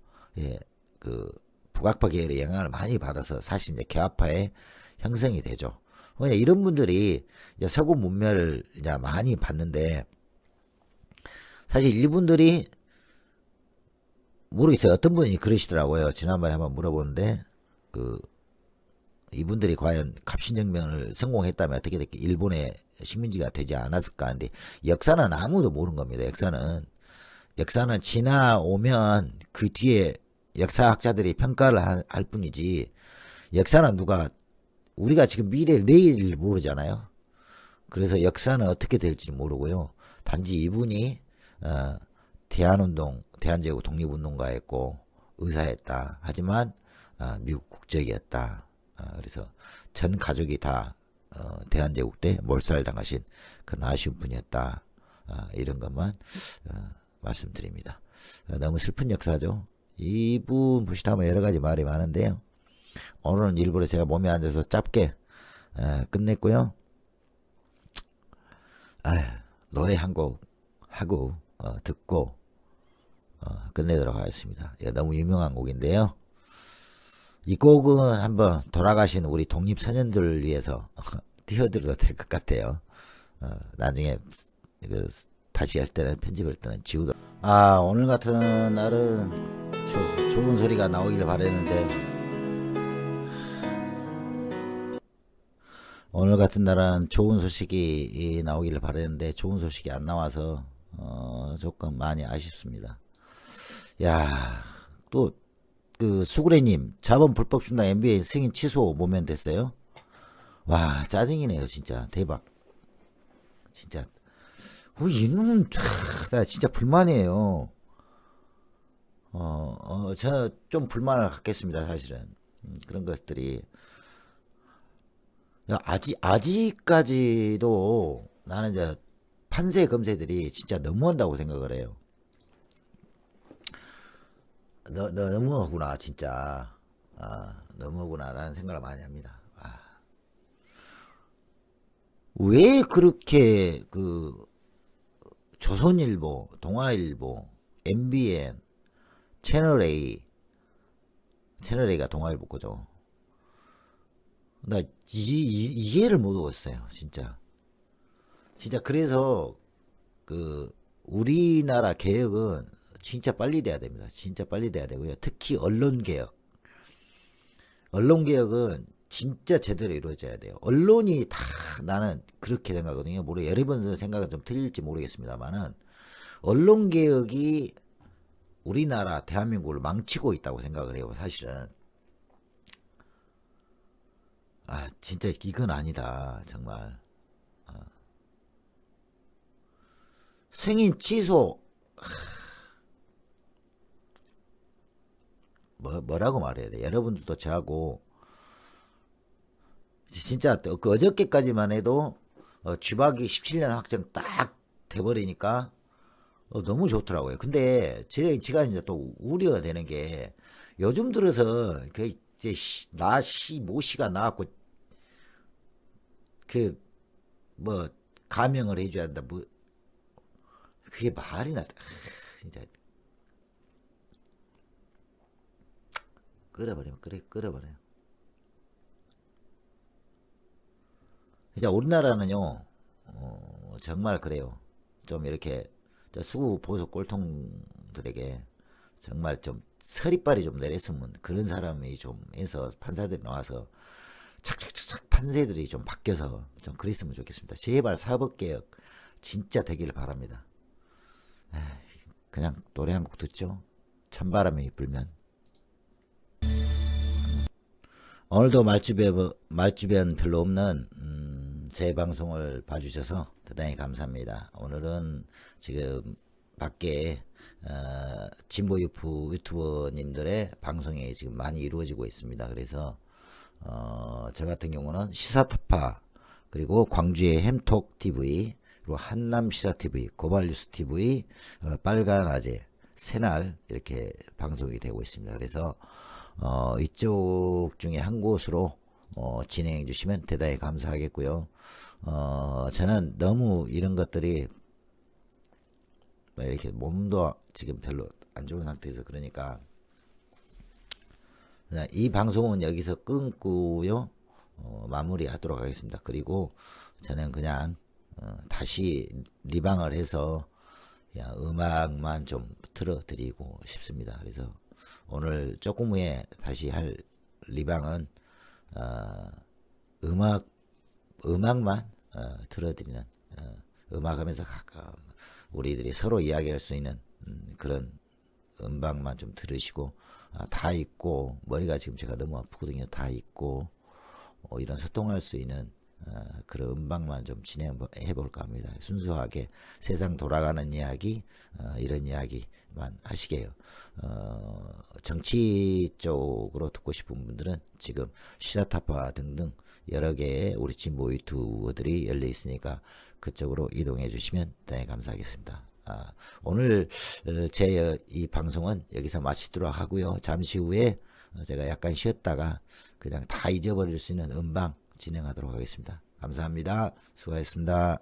그 북악파 계열의 영향을 많이 받아서 사실 이제 개화파의 형성이 되죠. 그러니까 이런 분들이 이제 서구 문멸을 이제 많이 받는데 사실 이분들이 모르겠어요. 어떤 분이 그러시더라고요. 지난번에 한번 물어보는데 그 이분들이 과연 갑신정변을 성공했다면 어떻게 됐게 일본의 식민지가 되지 않았을까 하는데 역사는 아무도 모르는 겁니다. 역사는 지나오면 그 뒤에 역사학자들이 평가를 할 뿐이지 역사는 우리가 지금 내일 모르잖아요. 그래서 역사는 어떻게 될지 모르고요. 단지 이분이 대한제국 독립운동가였고 의사였다. 하지만 미국 국적이었다. 그래서 전 가족이 다 대한제국 때 몰살당하신 그런 아쉬운 분이었다. 이런 것만 말씀드립니다. 너무 슬픈 역사죠. 이분 부시타면 여러 가지 말이 많은데요. 오늘은 일부러 제가 몸에 앉아서 짧게 끝냈고요. 노래 한 곡 하고 듣고 끝내도록 하겠습니다. 너무 유명한 곡인데요. 이 곡은 한번 돌아가신 우리 독립선연들을 위해서 띄워드려도 될 것 같아요. 나중에 다시 할 때는 편집할 때는 지우도록. 오늘 같은 날은 좋은 소리가 나오길 바랬는데 오늘 같은 날은 좋은 소식이 나오기를 바랬는데 좋은 소식이 안 나와서 조금 많이 아쉽습니다. 야, 또 그 수구레님 자본 불법 충당 NBA 승인 취소 모면 됐어요. 와, 짜증이네요. 진짜 대박. 진짜 이놈은 나 진짜 불만이에요. 저 좀 불만을 갖겠습니다. 사실은 그런 것들이 아직까지도 나는 이제 판세 검세들이 진짜 너무한다고 생각을 해요. 너무하구나 진짜. 너무하구나라는 생각을 많이 합니다. 왜 그렇게 그 조선일보, 동아일보, MBN, 채널A가 동아일보 거죠. 나 이해를 못 하겠어요. 진짜 그래서 그 우리나라 개혁은 진짜 빨리 돼야 됩니다. 진짜 빨리 돼야 되고요. 특히 언론개혁은 진짜 제대로 이루어져야 돼요. 언론이 다 나는 그렇게 생각하거든요. 여러분들 생각은 좀 틀릴지 모르겠습니다만은 언론개혁이 우리나라 대한민국을 망치고 있다고 생각을 해요. 사실은 진짜 이건 아니다. 정말 승인 취소 뭐라고 말해야 돼. 여러분들도 저하고 진짜 그 어저께까지만 해도 쥐박이 17년 확정 딱 돼버리니까 너무 좋더라고요. 근데 제가 이제 또 우려가 되는 게 요즘 들어서 그 이제 모씨가 나왔고 그 뭐 가명을 해줘야 한다. 뭐 그게 말이나 진짜 끌어버리면 끌어버려요. 진짜 우리나라는요 정말 그래요. 좀 이렇게 수구 보수 꼴통들에게 정말 좀 서리빨이 좀 내렸으면 그런 사람이 좀 해서 판사들이 나와서 착착착착 판세들이 좀 바뀌어서 좀 그랬으면 좋겠습니다. 제발 사법개혁 진짜 되기를 바랍니다. 그냥 노래 한 곡 듣죠. 찬바람이 불면. 오늘도 말주변 별로 없는 제 방송을 봐주셔서 대단히 감사합니다. 오늘은 지금 밖에 진보 유튜버님들의 방송이 지금 많이 이루어지고 있습니다. 그래서 저 같은 경우는 시사타파, 그리고 광주의 햄톡 TV, 그리고 한남 시사 TV, 고발뉴스 TV, 빨간 아재, 새날 이렇게 방송이 되고 있습니다. 그래서 이쪽 중에 한 곳으로 진행해 주시면 대단히 감사하겠고요. 저는 너무 이런 것들이 이렇게 몸도 지금 별로 안 좋은 상태에서 그러니까 그냥 이 방송은 여기서 끊고요. 마무리하도록 하겠습니다. 그리고 저는 그냥 다시 리방을 해서 그냥 음악만 좀 틀어드리고 싶습니다. 그래서 오늘 조금 후에 다시 할 리방은 음악만 틀어드리는, 음악하면서 가끔 우리들이 서로 이야기할 수 있는 그런 음방만 좀 들으시고, 다 있고 머리가 지금 제가 너무 아프거든요. 다 있고 이런 소통할 수 있는 그런 음방만 좀 진행해 볼까 합니다. 순수하게 세상 돌아가는 이야기, 이런 이야기만 하시게요. 정치 쪽으로 듣고 싶은 분들은 지금 시사타파 등등 여러 개의 우리 진보 유튜버들이 열려 있으니까 그쪽으로 이동해 주시면 대단히 감사하겠습니다. 오늘 제 이 방송은 여기서 마치도록 하고요. 잠시 후에 제가 약간 쉬었다가 그냥 다 잊어버릴 수 있는 음방 진행하도록 하겠습니다. 감사합니다. 수고하셨습니다.